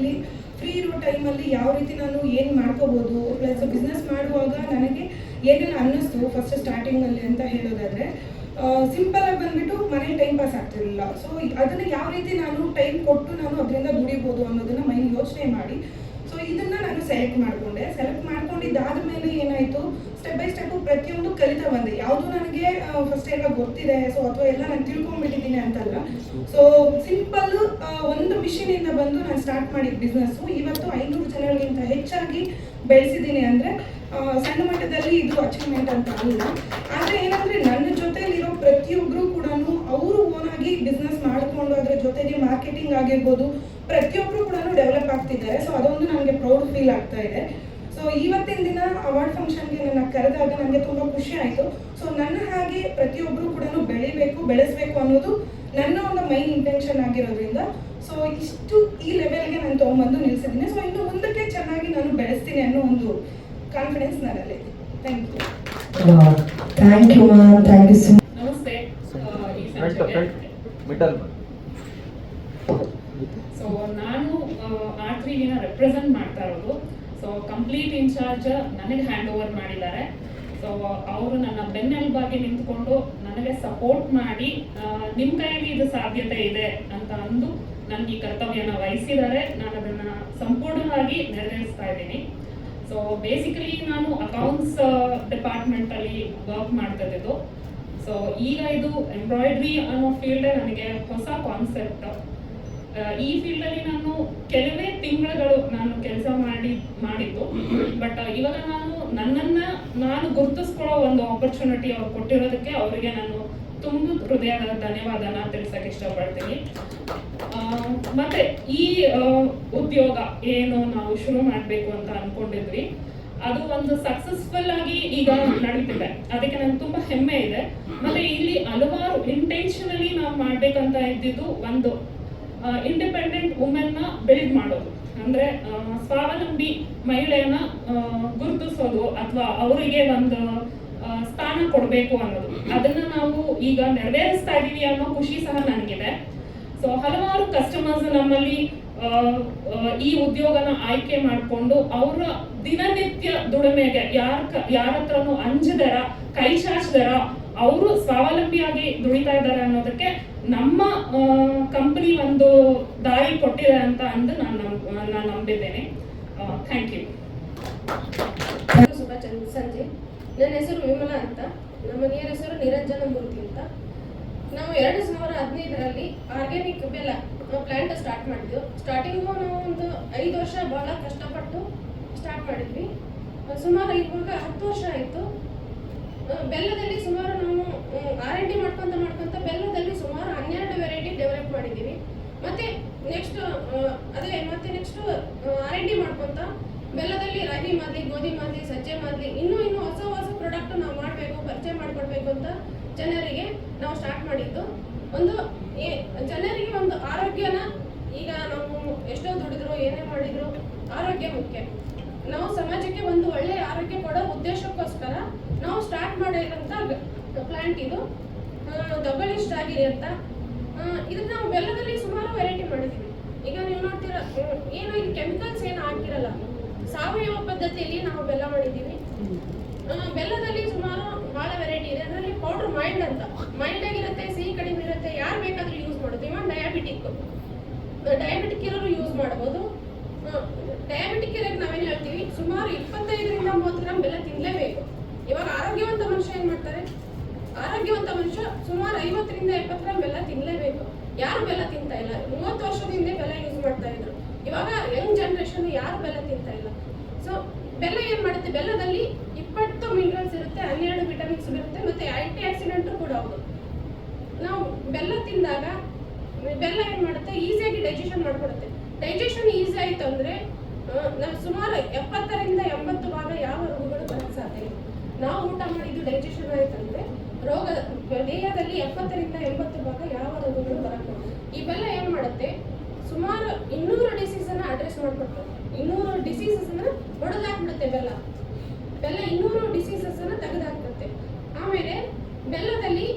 ಟೈಮಲ್ಲಿ ಫ್ರೀ ಇರೋ ಟೈಮಲ್ಲಿ ಯಾವ ರೀತಿ ನಾನು ಏನು ಮಾಡ್ಕೋಬೋದು, ಪ್ಲಸ್ ಬಿಸ್ನೆಸ್ ಮಾಡುವಾಗ ನನಗೆ ಏನೇನು ಅನ್ನಿಸ್ತು ಫಸ್ಟ್ ಸ್ಟಾರ್ಟಿಂಗಲ್ಲಿ ಅಂತ ಹೇಳೋದಾದರೆ, ಸಿಂಪಲ್ ಆಗಿ ಬಂದ್ಬಿಟ್ಟು ಮನೇಲಿ ಟೈಮ್ ಪಾಸ್ ಆಗ್ತಿರಲಿಲ್ಲ. ಸೊ ಅದನ್ನು ಯಾವ ರೀತಿ ನಾನು ಟೈಮ್ ಕೊಟ್ಟು ನಾನು ಅದರಿಂದ ದುಡಿಬೋದು ಅನ್ನೋದನ್ನು ಮೈಂಡ್ ಯೋಚನೆ ಮಾಡಿ ಸೊ ಇದನ್ನು ನಾನು ಸೆಲೆಕ್ಟ್ ಮಾಡ್ಕೊಂಡಿದ್ದಾದ ಮೇಲೆ ಏನಾಯಿತು, ಸ್ಟೆಪ್ ಬೈ ಸ್ಟೆಪ್ಪು ಪ್ರತಿಯೊಂದು ಕಲಿತಾ ಬಂದೆ. ಯಾವುದು ನನಗೆ ಫಸ್ಟ್ ಎಲ್ಲ ಗೊತ್ತಿದೆ ಸೊ ಅಥವಾ ಎಲ್ಲ ನಾನು ತಿಳ್ಕೊಂಡ್ಬಿಟ್ಟಿದ್ದೀನಿ ಅಂತಲ್ಲ. ಸೊ ಸಿಂಪಲ್ ಒಂದು ಮಿಷಿನಿಂದ ಬಂದು ನಾನು ಸ್ಟಾರ್ಟ್ ಮಾಡಿದ ಬಿಸ್ನೆಸ್ಸು ಇವತ್ತು 500 ಜನಗಳಿಗಿಂತ ಹೆಚ್ಚಾಗಿ ಬೆಳೆಸಿದ್ದೀನಿ. ಅಂದರೆ ಸಣ್ಣ ಮಟ್ಟದಲ್ಲಿ ಇದು ಅಚೀವ್ಮೆಂಟ್ ಅಂತ ಅಲ್ಲ. ಆದರೆ ಏನಂದರೆ ನನ್ನ ಜೊತೆಲಿರೋ ಪ್ರತಿಯೊಬ್ಬರು ಕೂಡ ಅವರು ಓನಾಗಿ ಬಿಸ್ನೆಸ್ ಮಾಡಿಕೊಂಡು ಅದರ ಜೊತೆಗೆ ಮಾರ್ಕೆಟಿಂಗ್ ಆಗಿರ್ಬೋದು ಪ್ರತಿಯೊಬ್ಬರು ಕೂಡ ಡೆವಲಪ್ ಆಗ್ತಿದ್ದಾರೆ. ಸೊ ಅದೊಂದು ನನಗೆ ಪ್ರೌಡ್ ಫೀಲ್ ಆಗ್ತಾ ಇದೆ. ಸೊ ಇವತ್ತಿನ ದಿನ ಅವಾರ್ಡ್ ಫಂಕ್ಷನ್ಗೆ ನನ್ನ ಕರೆದಾಗ ನನಗೆ ತುಂಬ ಖುಷಿ ಆಯಿತು. ಸೊ ನನ್ನ ಹಾಗೆ ಪ್ರತಿಯೊಬ್ಬರು ಕೂಡ ಬೆಳೆಸಬೇಕು ಅನ್ನೋದು ನನ್ನ ಒಂದು ಮೈನ್ ಇಂಟೆನ್ಷನ್ ಆಗಿರೋದ್ರಿಂದ ಸೊ ಇಷ್ಟು ಈ ಲೆವೆಲ್ಗೆ ನಾನು ತೊಗೊಂಬಂದು ನಿಲ್ಲಿಸಿದ್ದೀನಿ. ಸೊ ಇನ್ನು ಮುಂದಕ್ಕೆ ಚೆನ್ನಾಗಿ ನಾನು ಬೆಳೆಸ್ತೀನಿ ಅನ್ನೋ ಒಂದು ಕಾನ್ಫಿಡೆನ್ಸ್ ನನ್ನಲ್ಲಿ. Thank you. Thank you ma'am, thank you so much. ನಮಸ್ತೆ. ಸೊ ನಾನು R3 ರೆಪ್ರೆಸೆಂಟ್ ಮಾಡ್ತಾ ಇರೋದು. ಸೊ ಕಂಪ್ಲೀಟ್ ಇನ್ಚಾರ್ಜ್ ನನಗೆ ಹ್ಯಾಂಡ್ ಓವರ್ ಮಾಡಿದ್ದಾರೆ. ಸೊ ಅವರು ನನ್ನ ಬೆನ್ನೆಲುಬಾಗಿ ನಿಂತ್ಕೊಂಡು ನನಗೆ ಸಪೋರ್ಟ್ ಮಾಡಿ ನಿಮ್ಮ ಕೈಯಲ್ಲಿ ಇದು ಸಾಧ್ಯತೆ ಇದೆ ಅಂತ ಅಂದು ನನಗೆ ಈ ಕರ್ತವ್ಯನ ವಹಿಸಿದ್ದಾರೆ. ನಾನು ಅದನ್ನು ಸಂಪೂರ್ಣವಾಗಿ ನೆರವೇರಿಸ್ತಾ ಇದ್ದೀನಿ. ಸೊ ಬೇಸಿಕಲಿ ನಾನು ಅಕೌಂಟ್ಸ್ ಡಿಪಾರ್ಟ್ಮೆಂಟಲ್ಲಿ ವರ್ಕ್ ಮಾಡ್ತಿದ್ದು. ಸೊ ಈಗ ಇದು ಎಂಬ್ರಾಯ್ಡ್ರಿ ಅನ್ನೋ ಫೀಲ್ಡ್ ನನಗೆ ಹೊಸ ಕಾನ್ಸೆಪ್ಟ್. ಈ ಫೀಲ್ಡಲ್ಲಿ ನಾನು ಕೆಲವೇ ತಿಂಗಳುಗಳು ನಾನು ಕೆಲಸ ಮಾಡಿದ್ದು. ಬಟ್ ಇವಾಗ ನಾನು ಗುರುತಿಸ್ಕೊಳ್ಳೋ ಒಂದು ಆಪರ್ಚುನಿಟಿ ಅವ್ರು ಕೊಟ್ಟಿರೋದಕ್ಕೆ ಅವರಿಗೆ ನಾನು ತುಂಬ ಹೃದಯದ ಧನ್ಯವಾದನ ತಿಳಿಸಕ್ಕೆ ಇಷ್ಟಪಡ್ತೀನಿ. ಮತ್ತೆ ಈ ಉದ್ಯೋಗ ಏನು ನಾವು ಶುರು ಮಾಡಬೇಕು ಅಂತ ಅನ್ಕೊಂಡಿದ್ವಿ, ಅದು ಒಂದು ಸಕ್ಸಸ್ಫುಲ್ ಆಗಿ ಈಗ ನಡೀತಿದೆ. ಅದಕ್ಕೆ ನನಗೆ ತುಂಬ ಹೆಮ್ಮೆ ಇದೆ. ಮತ್ತೆ ಇಲ್ಲಿ ಹಲವಾರು ಇಂಟೆನ್ಷನಲಿ ನಾವು ಮಾಡ್ಬೇಕಂತ ಇದ್ದಿದ್ದು ಒಂದು ಇಂಡಿಪೆಂಡೆಂಟ್ ವುಮೆನ್ನ ಬಿಲ್ಡ್ ಮಾಡೋದು, ಅಂದ್ರೆ ಸ್ವಾವಲಂಬಿ ಮಹಿಳೆಯನ್ನ ಗುರುತಿಸೋದು ಅಥವಾ ಅವರಿಗೆ ಒಂದು ಸ್ಥಾನ ಕೊಡಬೇಕು ಅನ್ನೋದು. ಅದನ್ನ ನಾವು ಈಗ ನೆರವೇರಿಸ್ತಾ ಇದೀವಿ ಅನ್ನೋ ಖುಷಿ ಸಹ ನನಗಿದೆ. ಸೊ ಹಲವಾರು ಕಸ್ಟಮರ್ಸ್ ನಮ್ಮಲ್ಲಿ ಈ ಉದ್ಯೋಗನ ಆಯ್ಕೆ ಮಾಡಿಕೊಂಡು ಅವರ ದಿನನಿತ್ಯ ದುಡಿಮೆಗೆ ಯಾರ ಹತ್ರನೂ ಅಂಜದರ ಕೈ ಚಾಚದರ ಅವರು ಸ್ವಾವಲಂಬಿಯಾಗಿ ದುಡಿತಾ ಇದ್ದಾರೆ ಅನ್ನೋದಕ್ಕೆ ನಮ್ಮ ಕಂಪನಿ ಒಂದು ದಾರಿ ಕೊಟ್ಟಿದೆ ಅಂತ ಅಂದು ನಾನು ನಂಬಿದ್ದೇನೆ. Thank you. ಸಂಜೆ. ನನ್ನ ಹೆಸರು ವಿಮಲಾ ಅಂತ, ನಮ್ಮ ಮನೆಯ ಹೆಸರು ನಿರಂಜನ ಮೂರ್ತಿ ಅಂತ. ನಾವು 2015ರಲ್ಲಿ ಆರ್ಗ್ಯಾನಿಕ್ ಬೆಲ್ಲ ಪ್ಲಾಂಟ್ ಸ್ಟಾರ್ಟ್ ಮಾಡಿದ್ವಿ. ಸ್ಟಾರ್ಟಿಂಗು ನಾವು ಒಂದು 5 ವರ್ಷ ಬಹಳ ಕಷ್ಟಪಟ್ಟು ಸ್ಟಾರ್ಟ್ ಮಾಡಿದ್ವಿ. ಸುಮಾರು ಇವಾಗ 10 ವರ್ಷ ಆಯಿತು. ಬೆಲ್ಲದಲ್ಲಿ ಸುಮಾರು ನಾವು R&D ಮಾಡ್ಕೊಂತ ಬೆಲ್ಲದಲ್ಲಿ ಸುಮಾರು 12 ವೆರೈಟಿ ಡೆವಲಪ್ ಮಾಡಿದ್ದೀವಿ. ಮತ್ತೆ ನೆಕ್ಸ್ಟ್ R&D ಮಾಡ್ಕೊಂತ ಬೆಲ್ಲದಲ್ಲಿ ರಾಗಿ ಮಾದಲಿ, ಗೋಧಿ ಮಾದಲಿ, ಸಜ್ಜೆ ಮಾದಲಿ ಇನ್ನೂ ಹೊಸ ಪ್ರಾಡಕ್ಟ್ ನಾವು ಮಾಡಬೇಕು, ಪರಿಚಯ ಮಾಡಿಕೊಡ್ಬೇಕು ಅಂತ ಜನರಿಗೆ ನಾವು ಸ್ಟಾರ್ಟ್ ಮಾಡಿದ್ದು. ಜನರಿಗೆ ಒಂದು ಆರೋಗ್ಯನ, ಈಗ ನಾವು ಎಷ್ಟೋ ದುಡಿದ್ರು ಏನೇ ಮಾಡಿದ್ರು ಆರೋಗ್ಯ ಮುಖ್ಯ. ನಾವು ಸಮಾಜಕ್ಕೆ ಒಂದು ಒಳ್ಳೆಯ ಆರೋಗ್ಯ ಕೊಡೋ ಉದ್ದೇಶಕ್ಕೋಸ್ಕರ ನಾವು ಸ್ಟಾರ್ಟ್ ಮಾಡಿರೋಂಥ ಪ್ಲಾಂಟ್ ಇದು. ದಬ್ಬಳಿಷ್ಟ ಆಗಿದೆ ಅಂತ ಇದನ್ನ ನಾವು ಬೆಲ್ಲದಲ್ಲಿ ಸುಮಾರು ವೆರೈಟಿ ಮಾಡಿದ್ದೀವಿ. ಈಗ ನೀವು ನೋಡ್ತೀರಾ, ಏನು ಇದು ಕೆಮಿಕಲ್ಸ್ ಏನು ಹಾಕಿರಲ್ಲ, ಸಾವಯವ ಪದ್ಧತಿಯಲ್ಲಿ ನಾವು ಬೆಲ್ಲ ಮಾಡಿದ್ದೀವಿ. ಬೆಲ್ಲದಲ್ಲಿ ಸುಮಾರು ಭಾಳ ವೆರೈಟಿ ಇದೆ. ಅದರಲ್ಲಿ ಪೌಡರ್ ಮೈಲ್ಡ್ ಅಂತ, ಮೈಲ್ಡ್ ಆಗಿರುತ್ತೆ, ಸಿಹಿ ಕಡಿಮೆ ಇರುತ್ತೆ, ಯಾರು ಬೇಕಾದರೂ ಯೂಸ್ ಮಾಡೋದು. ಇವನ್ ಡಯಾಬಿಟಿಕ್ ಇರೋರು ಯೂಸ್ ಮಾಡ್ಬೋದು. ಡಯಾಬಿಟಿಕ್ ಇರೋಕ್ಕೆ ನಾವೇನು ಹೇಳ್ತೀವಿ, ಸುಮಾರು 25ರಿಂದ 30 ಗ್ರಾಮ್ ಬೆಲ್ಲ ತಿನ್ನಲೇಬೇಕು. ಇವಾಗ ಆರೋಗ್ಯವಂತ ಮನುಷ್ಯ ಏನು ಮಾಡ್ತಾರೆ, ಆರೋಗ್ಯವಂತ ಮನುಷ್ಯ ಸುಮಾರು 50ರಿಂದ 70 ಗ್ರಾಮ್ ಬೆಲ್ಲ ತಿನ್ನಲೇಬೇಕು. ಯಾರು ಬೆಲ್ಲ ತಿಂತಾ ಇಲ್ಲ. 30 ವರ್ಷದ ಹಿಂದೆ ಬೆಲ್ಲ ಯೂಸ್ ಮಾಡ್ತಾ ಇದ್ರು. ಇವಾಗ ಯಂಗ್ ಜನರೇಷನ್ ಯಾರು ಬೆಲ್ಲ ತಿಂತಾ ಇಲ್ಲ. ಸೊ ಬೆಲ್ಲ ಏನು ಮಾಡುತ್ತೆ, ಬೆಲ್ಲದಲ್ಲಿ 20 ಮಿನರಲ್ಸ್ ಇರುತ್ತೆ, 12 ವಿಟಮಿನ್ಸ್ ಇರುತ್ತೆ, ಮತ್ತೆ ಆಂಟಿ ಆಕ್ಸಿಡೆಂಟು ಕೂಡ ಹೌದು. ನಾವು ಬೆಲ್ಲ ತಿಂದಾಗ ಬೆಲ್ಲ ಏನು ಮಾಡುತ್ತೆ, ಈಸಿಯಾಗಿ ಡೈಜೆಷನ್ ಮಾಡಿಕೊಡುತ್ತೆ. ಡೈಜೆಷನ್ ಈಸಿ ಆಯಿತು ಅಂದರೆ ನಾವು ಸುಮಾರು 70ರಿಂದ 80 ಭಾಗ ಯಾವ ರೋಗಗಳು ಬರೋಕ್ಕೆ ಸಾಧ್ಯ ಇಲ್ಲ. ನಾವು ಊಟ ಮಾಡಿದ್ದು ಡೈಜೆಷನ್ ಆಯ್ತಂದ್ರೆ ರೋಗ ದೇಹದಲ್ಲಿ 70ರಿಂದ 80 ಭಾಗ ಯಾವ ರೋಗಗಳು ಬರಕ್ಕೆ. ಈ ಬೆಲ್ಲ ಏನು ಮಾಡುತ್ತೆ, ಸುಮಾರು 200 ಡಿಸೀಸನ್ನು ಅಡ್ರೆಸ್ ಮಾಡಿಕೊಡ್ತದೆ. 200 ಡಿಸೀಸಸ್ನ ಹೊಡೆದಾಕ್ಬಿಡುತ್ತೆ ಬೆಲ್ಲ 200 ಡಿಸೀಸಸ್ನ ತೆಗೆದಾಕ್ಬಿಡುತ್ತೆ. ಆಮೇಲೆ ಬೆಲ್ಲದಲ್ಲಿ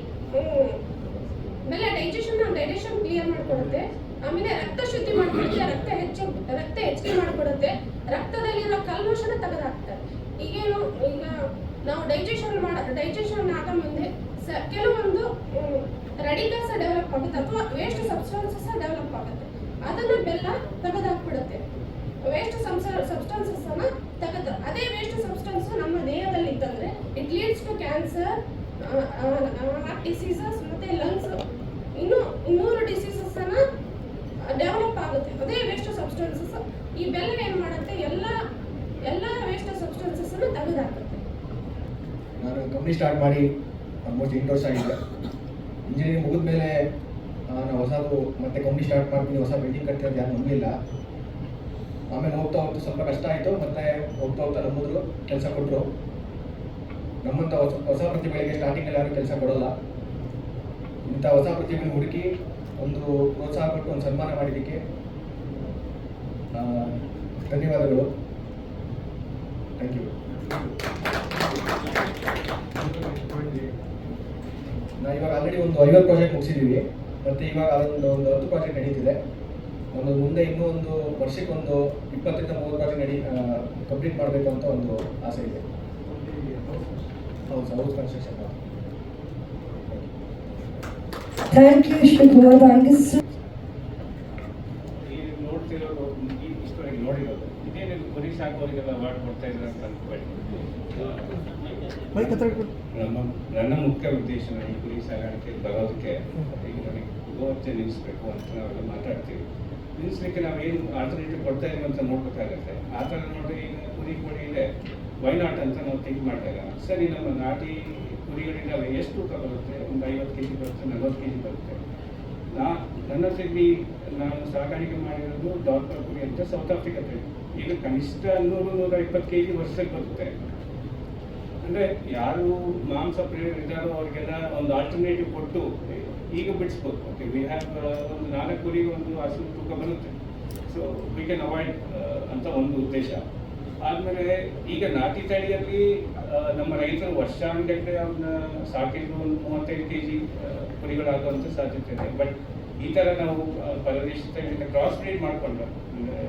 ಡೈಜೆಷನ್ ಕ್ಲಿಯರ್ ಮಾಡಿಕೊಡುತ್ತೆ. ಆಮೇಲೆ ರಕ್ತ ಶುದ್ಧಿ ಮಾಡಿಕೊಡುತ್ತೆ. ರಕ್ತ ಬರುತ್ತೆ, ರಕ್ತದಲ್ಲಿರೋ ಕಲ್ಮಶನ ತೆಗೆದುಹಾಕ್ತಾರೆ. ಈಗೇನು, ಈಗ ನಾವು ಡೈಜೆಷನ್ ಆಗ ಮುಂದೆ ಕೆಲವೊಂದು ರೆಡಿಕಲ್ಸ್ ಡೆವಲಪ್ ಆಗುತ್ತೆ ಅಥವಾ ವೇಸ್ಟ್ ಸಬ್ಸ್ಟೆನ್ಸಸ್ ಡೆವಲಪ್ ಆಗುತ್ತೆ. ಅದನ್ನ ಬೆಲ್ಲ ತೆಗೆದುಹಾಕ್ಬಿಡುತ್ತೆ. ವೇಸ್ಟ್ ಸಬ್ಸ್ಟೆನ್ಸಸ್ ಅನ್ನ ತೆಗೆದು, ಅದೇ ವೇಸ್ಟ್ ಸಬ್ಸ್ಟೆನ್ಸ್ ನಮ್ಮ ದೇಹದಲ್ಲಿ ಇತ್ತಂದ್ರೆ it leads to cancer, heart diseases ಮತ್ತೆ ಲಂಗ್ಸ್, ಇನ್ನು 200 ಡಿಸೀಸಸ್ ಅನ್ನ ಡೆವಲಪ್ ಆಗುತ್ತೆ. ಅದೇ ವೇಸ್ಟ್ ಸಬ್ಸ್ಟೆನ್ಸಸ್ ಈ ಬೆಲ್ಲ ಏನ್ ಮಾಡುತ್ತೆ, ಎಲ್ಲ ವೇಸ್ಟ್ ಸಬ್ಸ್ಟೆನ್ಸಸ್ ಅನ್ನು ತೆಗೆದುಹಾಕುತ್ತೆ. ನಾನು ಕಂಪ್ನಿ ಸ್ಟಾರ್ಟ್ ಮಾಡಿ ಆಲ್ಮೋಸ್ಟ್ 8 ವರ್ಷ ಆಗಿದೆ. ಇಂಜಿನಿಯರಿಂಗ್ ಮುಗಿದ ಮೇಲೆ ನಾನು ಹೊಸದು ಮತ್ತೆ ಕಂಪ್ನಿ ಸ್ಟಾರ್ಟ್ ಮಾಡ್ತೀನಿ, ಹೊಸ ಬಿಲ್ಡಿಂಗ್ ಕಟ್ತಿರೋದು ಯಾರು ನಂಬಲಿಲ್ಲ. ಆಮೇಲೆ ಹೋಗ್ತಾ ಸ್ವಲ್ಪ ಕಷ್ಟ ಆಯಿತು, ಮತ್ತೆ ಹೋಗ್ತಾ ನಂಬಿದ್ರು, ಕೆಲಸ ಕೊಟ್ಟರು. ನಮ್ಮಂಥ ಹೊಸ ಪ್ರತಿಭೆಗಳಿಗೆ ಸ್ಟಾರ್ಟಿಂಗಲ್ಲಿ ಯಾರು ಕೆಲಸ ಕೊಡೋಲ್ಲ. ಇಂಥ ಹೊಸ ಪ್ರತಿಭೆನ ಹುಡುಕಿ ಒಂದು ಪ್ರೋತ್ಸಾಹ ಕೊಟ್ಟು ಒಂದು ಸನ್ಮಾನ ಮಾಡಿದ್ದಕ್ಕೆ ಧನ್ಯವಾದಗಳು. Thank you. ನಾವು ಇವಾಗ ಆಲ್ರೆಡಿ ಒಂದು 50 ಪ್ರಾಜೆಕ್ಟ್ ಮುಗಿಸಿದ್ದೀವಿ, ಮತ್ತು ಇವಾಗ ಅದೊಂದು 10 ಪ್ರಾಜೆಕ್ಟ್ ನಡೀತಿದೆ. ಮುಂದೆ ಇನ್ನೂ ಒಂದು ವರ್ಷಕ್ಕೊಂದು 20ರಿಂದ 30 ಪ್ರಾಜೆಕ್ಟ್ ಕಂಪ್ಲೀಟ್ ಮಾಡಬೇಕು ಅಂತ ಒಂದು ಆಸೆ ಇದೆ. ಹೌದು, house construction. Thank you Shivakumar, thank you so ನೋಡ್ತಿರೋದು ಇಷ್ಟವರೆಗೆ ನೋಡಿರೋದು ಇದೇನಿದು ಕುರಿ ಸಾಕೋರಿಗೆಲ್ಲ ಅವಾರ್ಡ್ ಕೊಡ್ತಾ ಇದ್ದಾರೆ ಅಂತ ಅನ್ಕೋಬೇಡಿ. ನನ್ನ ಮುಖ್ಯ ಉದ್ದೇಶ ಈ ಕುರಿ ಸಾಗಾಣಿಕೆ ಬರೋದಕ್ಕೆ ಈಗ ನನಗೆ ಗೋಹತ್ಯೆ ನಿಲ್ಲಿಸಬೇಕು ಅಂತ ನಾವೆಲ್ಲ ಮಾತಾಡ್ತೀವಿ. ನಿಲ್ಲಿಸ್ಲಿಕ್ಕೆ ನಾವೇನು ಆಲ್ಟರ್ನೇಟಿವ್ ಕೊಡ್ತಾ ಇದೀವಿ ಅಂತ ನೋಡ್ಬೇಕಾಗತ್ತೆ. ಆ ಥರ ನೋಡಿ ಈಗ ಕುರಿ ಕೋಳಿ ಇದೆ, ವೈನಾಟ್ ಅಂತ ನಾವು ಥಿಂಕ್ ಮಾಡಿದಾಗ ಸರಿ ನಮ್ಮ ನಾಟಿ ಕುರಿಗಳಿದ್ದಾವೆ, ಎಷ್ಟು ತೂಕ ಬರುತ್ತೆ? ಒಂದು 50 kg ಬರುತ್ತೆ, 40 kg ಬರುತ್ತೆ. ನನ್ನ ಹತ್ರ ನಾನು ಸಾಗಾಣಿಕೆ ಮಾಡಿರೋದು ಡಾಕ್ಟರ್ ಕುರಿ ಅಂತ ಸೌತ್ ಆಫ್ರಿಕಾ ತಳಿ. ಈಗ ಕನಿಷ್ಠ 100-120 kg ವರ್ಷಕ್ಕೆ ಬರುತ್ತೆ. ಅಂದರೆ ಯಾರು ಮಾಂಸ ಪ್ರಿಯರು ಇದ್ದಾರೋ ಅವ್ರಿಗೆಲ್ಲ ಒಂದು ಆಲ್ಟರ್ನೇಟಿವ್ ಕೊಟ್ಟು ಈಗ ಬಿಡಿಸ್ಬೋದು. ಓಕೆ, ವಿ ಹ್ಯಾವ್ ಒಂದು 4 ಕುರಿಗೆ ಒಂದು ಹಸು ತೂಕ ಬರುತ್ತೆ. ಸೊ ವಿ ಕ್ಯಾನ್ ಅವಾಯ್ಡ್ ಅಂತ ಒಂದು ಉದ್ದೇಶ. ಆದಮೇಲೆ ಈಗ ನಾಟಿ ತಳಿಯಲ್ಲಿ ನಮ್ಮ ರೈತರು ವರ್ಷಾನುಗಟ್ಟಲೆ ಅವ್ರನ್ನ ಸಾಕಿದ್ರು ಒಂದು 35 kg ಕುರಿಗಳಾಗುವಂಥ ಸಾಧ್ಯತೆ ಇದೆ. ಬಟ್ ಈ ಥರ ನಾವು ಪರದೇಶಿ ತಳಿಯಿಂದ ಕ್ರಾಸ್ ಬ್ರೀಡ್ ಮಾಡಿಕೊಂಡ್ರೆ, ಅಂದರೆ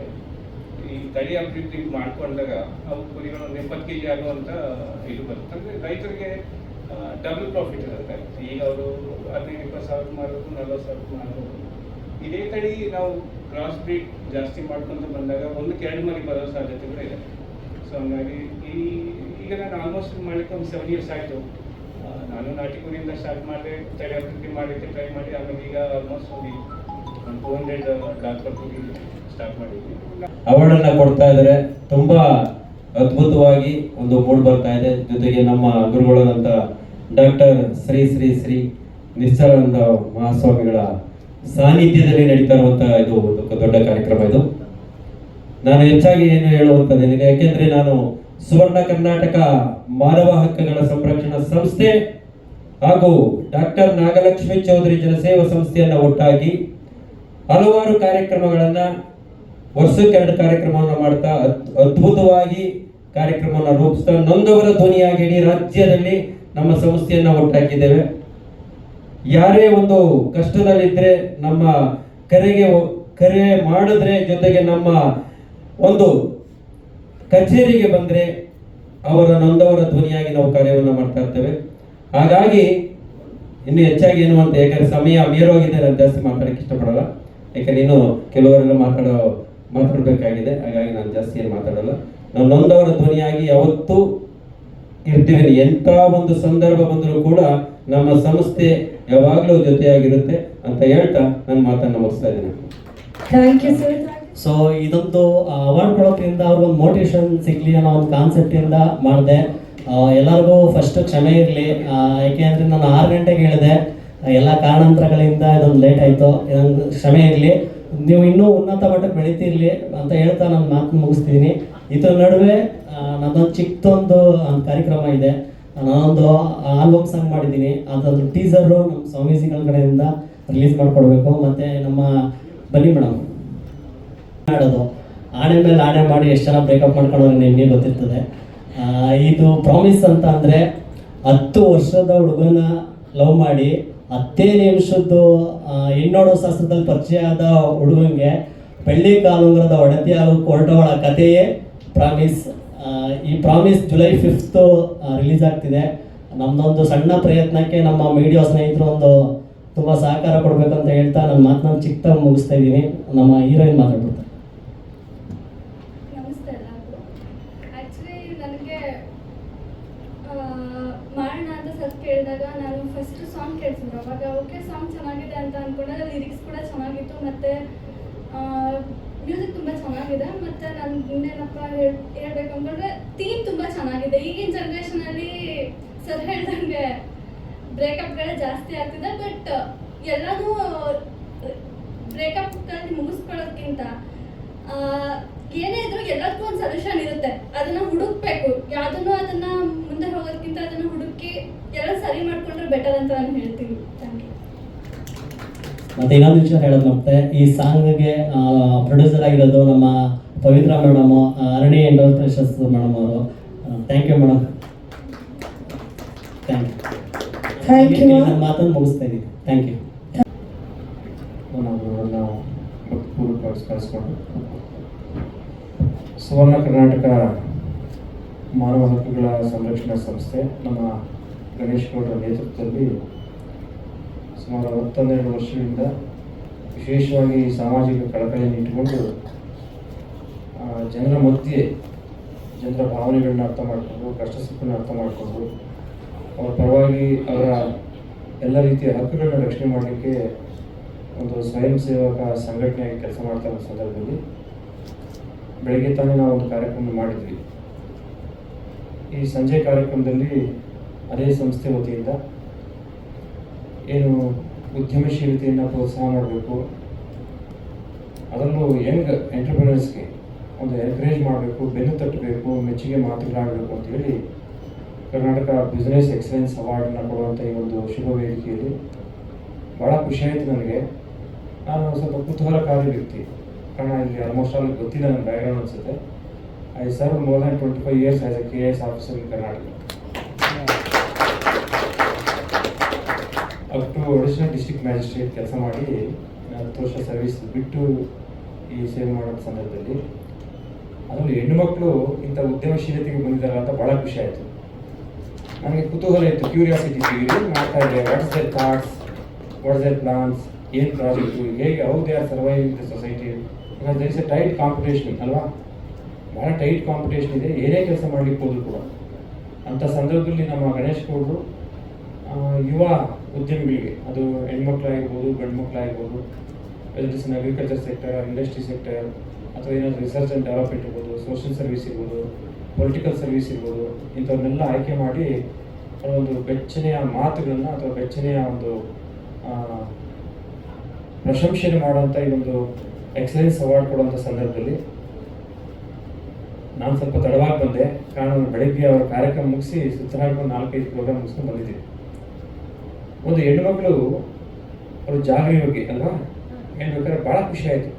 ಈ ತಳಿ ಅಭಿವೃದ್ಧಿ ಮಾಡಿಕೊಂಡಾಗ ಅವು ಕುರಿಗಳು 20 kg ಆಗುವಂಥ ಇದು ಬರುತ್ತೆ. ಅಂದರೆ ರೈತರಿಗೆ ಡಬಲ್ ಪ್ರಾಫಿಟ್ ಇರುತ್ತೆ. ಈಗ ಅವರು 15-20 ಸಾವಿರ ಮಾರೋದು, 40 ಸಾವಿರ ಮಾರೋದು. ಇದೇ ತಳಿ ನಾವು ಕ್ರಾಸ್ ಬ್ರೀಡ್ ಜಾಸ್ತಿ ಮಾಡ್ಕೊಂತ ಬಂದಾಗ 1-2 ಮರಿ ಬರೋ ಸಾಧ್ಯತೆಗಳು ಇದೆ. ಸೊ ಹಂಗಾಗಿ ಈಗ ನಾನು ಆಲ್ಮೋಸ್ಟ್ ಮಾಡಲಿಕ್ಕೆ ಒಂದು 7 years ಆಯಿತು. ನಾನು ನಾಟಿ ಕುರಿಯಿಂದ ಸ್ಟಾರ್ಟ್ ಮಾಡಿದೆ, ತಳಿ ಅಭಿವೃದ್ಧಿ ಮಾಡಲಿಕ್ಕೆ ಟ್ರೈ ಮಾಡಿ, ಆಮೇಲೆ ಈಗ ಆಲ್ಮೋಸ್ಟ್ ಒಂದು 200 ಡಾಕ್ಟರ್ ಕುರಿ ಸ್ಟಾರ್ಟ್ ಮಾಡಿದ್ವಿ. ಅವಾರ್ಡನ್ನು ಕೊಡ್ತಾ ಇದ್ದಾರೆ. ತುಂಬ ಅದ್ಭುತವಾಗಿ ಒಂದು ಮೂಡ್ ಬರ್ತಾ ಇದೆ. ಜೊತೆಗೆ ನಮ್ಮ ಗುರುಗಳಾದಂಥ ಡಾಕ್ಟರ್ ಶ್ರೀ ಶ್ರೀ ಶ್ರೀ ನಿಶ್ಚಲಾನಂದ ಮಹಾಸ್ವಾಮಿಗಳ ಸಾನ್ನಿಧ್ಯದಲ್ಲಿ ನಡೀತಾ ಇರುವಂಥ ಇದು ಒಂದು ದೊಡ್ಡ ಕಾರ್ಯಕ್ರಮ. ಇದು ನಾನು ಹೆಚ್ಚಾಗಿ ಏನು ಹೇಳುವಂಥದ್ದೇನಿದೆ, ಯಾಕೆಂದರೆ ನಾನು ಸುವರ್ಣ ಕರ್ನಾಟಕ ಮಾನವ ಹಕ್ಕುಗಳ ಸಂರಕ್ಷಣಾ ಸಂಸ್ಥೆ ಹಾಗೂ ಡಾಕ್ಟರ್ ನಾಗಲಕ್ಷ್ಮಿ ಚೌಧರಿ ಜನಸೇವಾ ಸಂಸ್ಥೆಯನ್ನು ಒಟ್ಟಾಗಿ ಹಲವಾರು ಕಾರ್ಯಕ್ರಮಗಳನ್ನು, ವರ್ಷಕ್ಕೆ 2 ಕಾರ್ಯಕ್ರಮವನ್ನು ಮಾಡ್ತಾ ಅದ್ಭುತವಾಗಿ ಕಾರ್ಯಕ್ರಮವನ್ನು ರೂಪಿಸ್ತಾ ನೊಂದವರ ಧ್ವನಿಯಾಗಿ ಇಡೀ ರಾಜ್ಯದಲ್ಲಿ ನಮ್ಮ ಸಂಸ್ಥೆಯನ್ನು ಒಟ್ಟಾಕಿದ್ದೇವೆ. ಯಾರೇ ಒಂದು ಕಷ್ಟದಲ್ಲಿದ್ದರೆ ನಮ್ಮ ಕರೆ ಮಾಡಿದ್ರೆ, ಜೊತೆಗೆ ನಮ್ಮ ಒಂದು ಕಚೇರಿಗೆ ಬಂದರೆ ಅವರ ನೊಂದವರ ಧ್ವನಿಯಾಗಿ ನಾವು ಕಾರ್ಯವನ್ನು ಮಾಡ್ತಾ ಇರ್ತೇವೆ. ಹಾಗಾಗಿ ಇನ್ನು ಹೆಚ್ಚಾಗಿ ಏನು ಅಂತ, ಯಾಕಂದರೆ ಸಮಯ ಮೀರೋಗಿದೆ, ನಾನು ಜಾಸ್ತಿ ಮಾತಾಡೋಕ್ಕೆ ಇಷ್ಟಪಡಲ್ಲ. ಯಾಕಂದರೆ ಇನ್ನು ಕೆಲವರೆಲ್ಲ ಮಾತಾಡಬೇಕಾಗಿದೆ. ಹಾಗಾಗಿ ನಾನು ಜಾಸ್ತಿ ಏನು ಮಾತಾಡಲ್ಲ. ನಾವು ನೊಂದವರ ಧ್ವನಿಯಾಗಿ ಯಾವತ್ತೂ ಇರ್ತೀವಿ. ಎಂಥ ಒಂದು ಸಂದರ್ಭ ಬಂದರೂ ಕೂಡ ನಮ್ಮ ಸಂಸ್ಥೆ ಯಾವಾಗಲೂ ಜೊತೆಯಾಗಿರುತ್ತೆ ಅಂತ ಹೇಳ್ತಾ ನನ್ನ ಮಾತನ್ನು ಮುಗಿಸ್ತಾ ಇದ್ದೇನೆ. Thank you sir. ಸೊ ಇದೊಂದು ಅವಾರ್ಡ್ ಕೊಡೋದ್ರಿಂದ ಅವ್ರಿಗೊಂದು ಮೋಟಿವೇಶನ್ ಸಿಗಲಿ ಅನ್ನೋ ಒಂದು ಕಾನ್ಸೆಪ್ಟಿಂದ ಮಾಡಿದೆ. ಎಲ್ಲರಿಗೂ ಫಸ್ಟ್ ಕ್ಷಮೆ ಇರಲಿ, ಏಕೆಂದರೆ ನಾನು 6 ಗಂಟೆಗೆ ಹೇಳಿದೆ, ಎಲ್ಲ ಕಾರಣಾಂತರಗಳಿಂದ ಇದೊಂದು ಲೇಟ್ ಆಯಿತು. ಇದೊಂದು ಕ್ಷಮೆ ಇರಲಿ, ನೀವು ಇನ್ನೂ ಉನ್ನತ ಮಟ್ಟಕ್ಕೆ ಬೆಳೀತಿರ್ಲಿ ಅಂತ ಹೇಳ್ತಾ ನನ್ನ ಮಾತನ್ನು ಮುಗಿಸ್ತಿದ್ದೀನಿ. ಇದರ ನಡುವೆ ನನ್ನೊಂದು ಚಿಕ್ಕದೊಂದು ಕಾರ್ಯಕ್ರಮ ಇದೆ. ನಾನೊಂದು ಆಲ್ಬಮ್ ಸಾಂಗ್ ಮಾಡಿದ್ದೀನಿ. ಅದೊಂದು ಟೀಸರು ನಮ್ಮ ಸ್ವಾಮೀಜಿಗಳ ಕಡೆಯಿಂದ ರಿಲೀಸ್ ಮಾಡಿಕೊಡ್ಬೇಕು. ಮತ್ತು ನಮ್ಮ ಬನ್ನಿ ಮೇಡಮ್ ಆಡೋದು ಆಣೆ ಮೇಲೆ ಆಣೆ ಮಾಡಿ ಎಷ್ಟು ಜನ ಬ್ರೇಕಪ್ ಮಾಡ್ಕೊಂಡ್ರೆ ನಿಮಗೆ ಗೊತ್ತಿರ್ತದೆ. ಇದು ಪ್ರಾಮಿಸ್ ಅಂತ ಅಂದರೆ 10 ವರ್ಷದ ಹುಡುಗನ ಲವ್ ಮಾಡಿ 10 ನಿಮಿಷದ್ದು ಹೆಣ್ಣೋಡೋ ಶಾಸ್ತ್ರದಲ್ಲಿ ಪರಿಚಯ ಆದ ಹುಡುಗನಿಗೆ ಬೆಳ್ಳಿ ಕಾಲುಂಗರದ ಒಡತಿ ಹಾಗೂ ಕೊರಟವಳ ಕಥೆಯೇ ಪ್ರಾಮಿಸ್. ಈ ಪ್ರಾಮಿಸ್ ಜುಲೈ 5th ರಿಲೀಸ್ ಆಗ್ತಿದೆ. ನಮ್ಮದೊಂದು ಸಣ್ಣ ಪ್ರಯತ್ನಕ್ಕೆ ನಮ್ಮ ಮೀಡಿಯಾ ಸ್ನೇಹಿತರು ಒಂದು ತುಂಬ ಸಹಕಾರ ಕೊಡಬೇಕಂತ ಹೇಳ್ತಾ ನನ್ನ ಮಾತನ್ನ ಚಿಕ್ಕದಾಗಿ ಮುಗಿಸ್ತಾ ಇದ್ದೀನಿ. ನಮ್ಮ ಹೀರೋಯಿನ್ ಮಾತಾಡ್ಬಿಡ್ತಾರೆ. ನಮಸ್ತೆ ಎಲ್ಲರಿಗೂ. ಆ್ಯಕ್ಚುಲಿ ನನಗೆ ಮಾಡೋಣ ಅಂತ ಸರ್ ಕೇಳಿದಾಗ ನಾನು ಫಸ್ಟ್ ಸಾಂಗ್ ಕೇಳಿಸಿದ್ರು. ಅವಾಗ ಓಕೆ ಸಾಂಗ್ ಚೆನ್ನಾಗಿದೆ ಅಂತ ಅಂದ್ಕೊಂಡೆ. ಲಿರಿಕ್ಸ್ ಕೂಡ ಚೆನ್ನಾಗಿತ್ತು ಮತ್ತು ಮ್ಯೂಸಿಕ್ ತುಂಬ ಚೆನ್ನಾಗಿದೆ. ಮತ್ತು ನಾನು ಇನ್ನೇನಪ್ಪ ಹೇಳ್ಬೇಕು ಅಂದ್ಕೊಂಡ್ರೆ ಥೀಮ್ ತುಂಬ ಚೆನ್ನಾಗಿದೆ. ಈಗಿನ ಜನ್ರೇಷನಲ್ಲಿ ಸರ್ ಹೇಳ್ದಂಗೆ ಬ್ರೇಕಪ್ಗಳೇ ಜಾಸ್ತಿ ಆಗ್ತಿದೆ. ಬಟ್ ಎಲ್ಲನೂ ಬ್ರೇಕಪ್ಗಳಲ್ಲಿ ಮುಗಿಸ್ಕೊಳ್ಳೋದ್ಕಿಂತ ಏನೇ ಇದ್ರೂ ಎಲ್ಲದಕ್ಕೂ ಒಂದು ಸೊಲ್ಯೂಷನ್ ಇರುತ್ತೆ. ಅದನ್ನು ಹುಡುಕ್ಬೇಕು. ಯಾವುದನ್ನು ಅದನ್ನು ಮುಂದೆ ಹೋಗೋದಕ್ಕಿಂತ ಅದನ್ನು ಹುಡುಕಿ ಎಲ್ಲ ಸರಿ ಮಾಡಿಕೊಂಡ್ರೆ ಬೆಟರ್ ಅಂತ ನಾನು ಹೇಳ್ತೀನಿ. Thank you. ಮತ್ತು ಇನ್ನೊಂದು ವಿಷಯ ಹೇಳೋದು ಮತ್ತೆ ಈ ಸಾಂಗ್ಗೆ ಪ್ರೊಡ್ಯೂಸರ್ ಆಗಿರೋದು ನಮ್ಮ Pavithra madam, Arani enterprises madam ಅವರು. Thank you madam. Thank you, ma'am. ನನ್ನ ಮಾತನ್ನು ಮುಗಿಸ್ತಾ ಇದ್ದೀನಿ. Thank you. ನಾವು ಭಕ್ತಿಪೂರ್ವಕವಾಗಿ ಸ್ಮರಿಸಿಕೊಂಡು ಸುವರ್ಣ ಕರ್ನಾಟಕ ಮಾನವ ಹಕ್ಕುಗಳ ಸಂರಕ್ಷಣಾ ಸಂಸ್ಥೆ ನಮ್ಮ ಗಣೇಶ್ ಗೌಡರ ನೇತೃತ್ವದಲ್ಲಿ ಸುಮಾರು 12 ವರ್ಷಗಳಿಂದ ವಿಶೇಷವಾಗಿ ಸಾಮಾಜಿಕ ಕಳಕಳಿಯನ್ನು ಇಟ್ಟುಕೊಂಡು ಜನರ ಮಧ್ಯೆ ಜನರ ಭಾವನೆಗಳನ್ನ ಅರ್ಥ ಮಾಡಿಕೊಂಡು, ಕಷ್ಟ ಸುಖವನ್ನು ಅರ್ಥ ಮಾಡಿಕೊಂಡು, ಅವರ ಪರವಾಗಿ ಅವರ ಎಲ್ಲ ರೀತಿಯ ಹಕ್ಕುಗಳನ್ನ ರಕ್ಷಣೆ ಮಾಡಲಿಕ್ಕೆ ಒಂದು ಸ್ವಯಂ ಸೇವಕ ಸಂಘಟನೆಯಾಗಿ ಕೆಲಸ ಮಾಡ್ತಾ ಇರೋ ಸಂದರ್ಭದಲ್ಲಿ ಬೆಳಗ್ಗೆ ತಾನೇ ನಾವು ಒಂದು ಕಾರ್ಯಕ್ರಮ ಮಾಡಿದ್ವಿ. ಈ ಸಂಜೆ ಕಾರ್ಯಕ್ರಮದಲ್ಲಿ ಅದೇ ಸಂಸ್ಥೆ ವತಿಯಿಂದ ಏನು ಉದ್ಯಮಶೀಲತೆಯನ್ನು ಪ್ರೋತ್ಸಾಹ ಮಾಡಬೇಕು, ಅದರಲ್ಲೂ ಯಂಗ್ ಎಂಟರ್ಪ್ರಿನರ್ಸ್ಗೆ ಒಂದು ಎನ್ಕರೇಜ್ ಮಾಡಬೇಕು, ಬೆನ್ನು ತಟ್ಟಬೇಕು, ಮೆಚ್ಚುಗೆ ಮಾತುಗಳಾಡಬೇಕು ಅಂತೇಳಿ ಕರ್ನಾಟಕ ಬಿಸ್ನೆಸ್ ಎಕ್ಸಲೆನ್ಸ್ ಅವಾರ್ಡನ್ನು ಕೊಡುವಂಥ ಈ ಒಂದು ಶುಭ ವೇದಿಕೆಯಲ್ಲಿ ಭಾಳ ಖುಷಿಯಾಯಿತು ನನಗೆ. ನಾನು ಸ್ವಲ್ಪ ಕುತೂಹಲಕಾರಿ ವ್ಯಕ್ತಿ, ಕಾರಣ ಇಲ್ಲಿ ಆಲ್ಮೋಸ್ಟ್ ಆಲ್ ಗೊತ್ತಿಲ್ಲ ನನ್ನ ಬ್ಯಾಕ್ಗ್ರೌಂಡ್ ಅನಿಸುತ್ತೆ. I serve more than 25 years as a KS officer in Karnataka. Up to additional district magistrate ಕೆಲಸ ಮಾಡಿ 10 ವರ್ಷ ಸರ್ವಿಸ್ ಬಿಟ್ಟು ಈ ಸೇವೆ ಮಾಡೋ ಸಂದರ್ಭದಲ್ಲಿ ಅದರಲ್ಲಿ ಹೆಣ್ಣುಮಕ್ಕಳು ಇಂಥ ಉದ್ಯಮಶೀಲತೆಗೆ ಬಂದಿದ್ದಾರೆ ಅಂತ ಭಾಳ ಖುಷಿ ಆಯಿತು. ನನಗೆ ಕುತೂಹಲ ಇತ್ತು, ಕ್ಯೂರಿಯಾಸಿಟಿ ಇತ್ತು, ಏನು ಮಾಡ್ತಾ ಇದೆ, what's their thoughts, what's their plans, ಏನು ಪ್ರಾಜೆಕ್ಟು, ಹೇಗೆ how they are surviving the society. Because there is a tight competition ಅಲ್ವಾ, ಭಾಳ ಟೈಟ್ ಕಾಂಪಿಟೇಷನ್ ಇದೆ ಏನೇ ಕೆಲಸ ಮಾಡಲಿಕ್ಕೆ ಹೋದ್ರು ಕೂಡ. ಅಂಥ ಸಂದರ್ಭದಲ್ಲಿ ನಮ್ಮ ಗಣೇಶ್ ಗೌಡರು ಯುವ ಉದ್ಯಮಿಗಳಿಗೆ, ಅದು ಹೆಣ್ಮಕ್ಳಾಗಿರ್ಬೋದು ಗಂಡು ಮಕ್ಕಳಾಗಿರ್ಬೋದು, whether is in agriculture sector, industry sector, ಅಥವಾ ಏನಾದರೂ ರಿಸರ್ಚ್ ಆ್ಯಂಡ್ ಡೆವಲಪ್ಮೆಂಟ್ ಇರ್ಬೋದು, ಸೋಷಿಯಲ್ ಸರ್ವಿಸ್ ಇರ್ಬೋದು, ಪೊಲಿಟಿಕಲ್ ಸರ್ವಿಸ್ ಇರ್ಬೋದು, ಇಂಥವನ್ನೆಲ್ಲ ಆಯ್ಕೆ ಮಾಡಿ ಒಂದು ಬೆಚ್ಚನೆಯ ಮಾತುಗಳನ್ನು ಅಥವಾ ಬೆಚ್ಚನೆಯ ಒಂದು ಪ್ರಶಂಸೆಯನ್ನು ಮಾಡುವಂಥ ಈ ಒಂದು ಎಕ್ಸಲೆನ್ಸ್ ಅವಾರ್ಡ್ ಕೊಡುವಂಥ ಸಂದರ್ಭದಲ್ಲಿ ನಾನು ಸ್ವಲ್ಪ ತಡವಾಗಿ ಬಂದೆ. ಕಾರಣ ಬೆಳಗ್ಗೆ ಅವರ ಕಾರ್ಯಕ್ರಮ ಮುಗಿಸಿ ಸುತ್ತನಾಡ್ಕೊಂಡು 4-5 ಪ್ರೋಗ್ರಾಮ್ ಮುಗಿಸ್ಕೊಂಡು ಬಂದಿದ್ದೀವಿ. ಒಂದು ಹೆಣ್ಣುಮಕ್ಕಳು ಅವರು ಜಾಗರಿ ಬಗ್ಗೆ ಅಲ್ವಾ ಹೇಳ್ಬೇಕಾದ್ರೆ ಭಾಳ ಖುಷಿ ಆಯಿತು.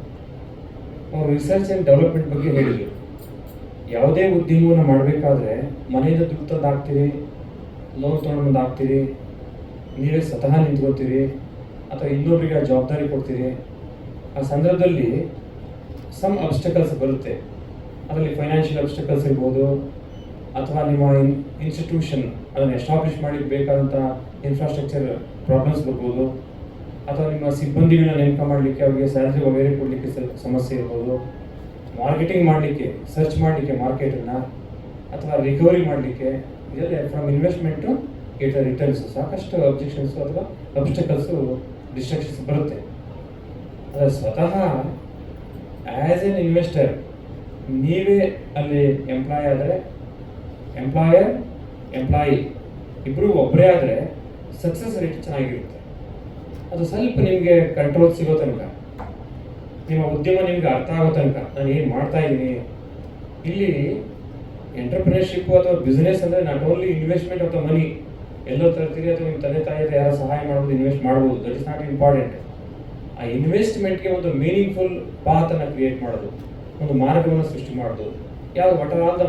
ಅವರು ರಿಸರ್ಚ್ ಆ್ಯಂಡ್ ಡೆವಲಪ್ಮೆಂಟ್ ಬಗ್ಗೆ ಹೇಳಿದರು. ಯಾವುದೇ ಉದ್ಯಮವನ್ನು ಮಾಡಬೇಕಾದ್ರೆ ಮನೆಯಿಂದ ದುಡ್ಡು ತಂದು ಹಾಕ್ತೀರಿ, ಲೋನ್ ತೊಗೊಂಡು ಹಾಕ್ತೀರಿ, ನೀವೇ ಸ್ವತಃ ನಿಂತ್ಕೋತೀರಿ ಅಥವಾ ಇನ್ನೊಬ್ಬರಿಗೆ ಆ ಜವಾಬ್ದಾರಿ ಕೊಡ್ತೀರಿ. ಆ ಸಂದರ್ಭದಲ್ಲಿ ಸಮ್ ಅಬ್ಸ್ಟಕಲ್ಸ್ ಬರುತ್ತೆ. ಅದರಲ್ಲಿ ಫೈನಾನ್ಷಿಯಲ್ ಅಬ್ಸ್ಟಕಲ್ಸ್ ಇರ್ಬೋದು, ಅಥವಾ ನಿಮ್ಮ ಇನ್ಸ್ಟಿಟ್ಯೂಷನ್ ಅದನ್ನು ಎಸ್ಟಾಬ್ಲಿಷ್ ಮಾಡಲಿಕ್ಕೆ ಬೇಕಾದಂಥ ಇನ್ಫ್ರಾಸ್ಟ್ರಕ್ಚರ್ ಪ್ರಾಬ್ಲಮ್ಸ್ ಬರ್ಬೋದು, ಅಥವಾ ನಿಮ್ಮ ಸಿಬ್ಬಂದಿಗಳನ್ನ ನೇಮಕ ಮಾಡಲಿಕ್ಕೆ ಅವರಿಗೆ ಸ್ಯಾಲ್ರಿ ವಗೇರೆ ಕೊಡಲಿಕ್ಕೆ ಸಮಸ್ಯೆ ಇರ್ಬೋದು, ಮಾರ್ಕೆಟಿಂಗ್ ಮಾಡಲಿಕ್ಕೆ ಸರ್ಚ್ ಮಾಡಲಿಕ್ಕೆ ಮಾರ್ಕೆಟನ್ನು, ಅಥವಾ ರಿಕವರಿ ಮಾಡಲಿಕ್ಕೆ, ಇದೆಲ್ಲ from investment get the returns ಸಾಕಷ್ಟು ಅಬ್ಜೆಕ್ಷನ್ಸು ಅಥವಾ ಅಬ್ಸ್ಟಕಲ್ಸು ಡಿಸ್ಟ್ರಕ್ಷನ್ಸ್ ಬರುತ್ತೆ. ಆದರೆ ಸ್ವತಃ ಆ್ಯಸ್ ಎನ್ ಇನ್ವೆಸ್ಟರ್ ನೀವೇ ಅಲ್ಲಿ ಎಂಪ್ಲಾಯ್ ಆದರೆ, ಎಂಪ್ಲಾಯರ್ ಎಂಪ್ಲಾಯಿ ಇಬ್ಬರು ಒಬ್ಬರೇ ಆದರೆ ಸಕ್ಸಸ್ ರೇಟ್ ಚೆನ್ನಾಗಿರುತ್ತೆ. ಅದು ಸ್ವಲ್ಪ ನಿಮಗೆ ಕಂಟ್ರೋಲ್ ಸಿಗೋ ತನಕ, ನಿಮ್ಮ ಉದ್ಯಮ ನಿಮ್ಗೆ ಅರ್ಥ ಆಗೋ ತನಕ ನಾನು ಏನು ಮಾಡ್ತಾ ಇದ್ದೀನಿ. ಇಲ್ಲಿ ಎಂಟರ್ಪ್ರಿನರ್ಶಿಪ್ಪು ಅಥವಾ ಬಿಸ್ನೆಸ್ ಅಂದರೆ not only investment of the money, ಎಲ್ಲೋ ತರ್ತೀರಿ ಅಥವಾ ನಿಮ್ಮ ತಂದೆ ತಾಯಿಯರು ಯಾರೋ ಸಹಾಯ ಮಾಡ್ಬೋದು, ಇನ್ವೆಸ್ಟ್ ಮಾಡ್ಬೋದು, ದಟ್ ಇಸ್ ನಾಟ್ ಇಂಪಾರ್ಟೆಂಟ್. ಆ ಇನ್ವೆಸ್ಟ್ಮೆಂಟ್ಗೆ ಒಂದು ಮೀನಿಂಗ್ಫುಲ್ ಪಾತನ್ನು ಕ್ರಿಯೇಟ್ ಮಾಡೋದು, ಒಂದು ಮಾರ್ಗವನ್ನು ಸೃಷ್ಟಿ ಮಾಡೋದು. ಯಾವುದು what are all the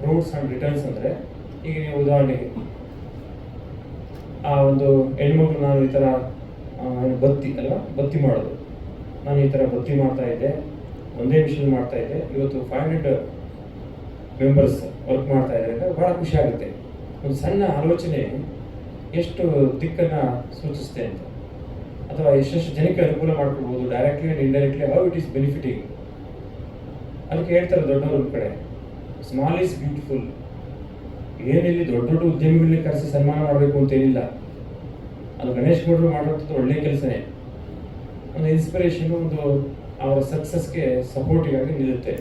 roots and returns ಅಂದರೆ, ಈಗ ನೀವು ಉದಾಹರಣೆಗೆ ಆ ಒಂದು ಹೆಣ್ಮಕ್ಳು ನಾನು ಈ ಥರ ಬತ್ತಿ ಅಲ್ವಾ, ಬತ್ತಿ ಮಾಡೋದು, ನಾನು ಈ ಥರ ಬತ್ತಿ ಮಾಡ್ತಾ ಇದ್ದೆ, ಒಂದೇ ಮಿಷನ್ ಮಾಡ್ತಾ ಇದ್ದೆ, ಇವತ್ತು 500 ಮೆಂಬರ್ಸ್ ವರ್ಕ್ ಮಾಡ್ತಾ ಇದ್ದಾರೆ ಅಂದರೆ ಭಾಳ ಖುಷಿ ಆಗುತ್ತೆ. ಒಂದು ಸಣ್ಣ ಆಲೋಚನೆ ಎಷ್ಟು ದಿಕ್ಕನ್ನು ಸೂಚಿಸುತ್ತೆ ಅಂತ, ಅಥವಾ ಎಷ್ಟೆಷ್ಟು ಜನಕ್ಕೆ ಅನುಕೂಲ ಮಾಡ್ಕೊಳ್ಬೋದು, directly and indirectly how it is benefiting. ಅದಕ್ಕೆ ಹೇಳ್ತಾರೆ ದೊಡ್ಡವ್ರ ಒಂದು ಕಡೆ, ಸ್ಮಾಲ್ ಈಸ್ ಬ್ಯೂಟಿಫುಲ್. ಏನಿಲ್ಲಿ ದೊಡ್ಡ ದೊಡ್ಡ ಉದ್ಯಮಿಗಳನ್ನ ಕರೆಸಿ ಸನ್ಮಾನ ಮಾಡಬೇಕು ಅಂತೇನಿಲ್ಲ, ಅದು ಗಣೇಶ್ ಗೌಡರು ಮಾಡೋಂಥದ್ದು ಒಳ್ಳೆಯ ಕೆಲಸನೇ. ಒಂದು ಇನ್ಸ್ಪಿರೇಷನು, ಒಂದು ಅವರ ಸಕ್ಸಸ್ಗೆ ಸಪೋರ್ಟಿಗಾಗಿ ನಿಲ್ಲುತ್ತೆ.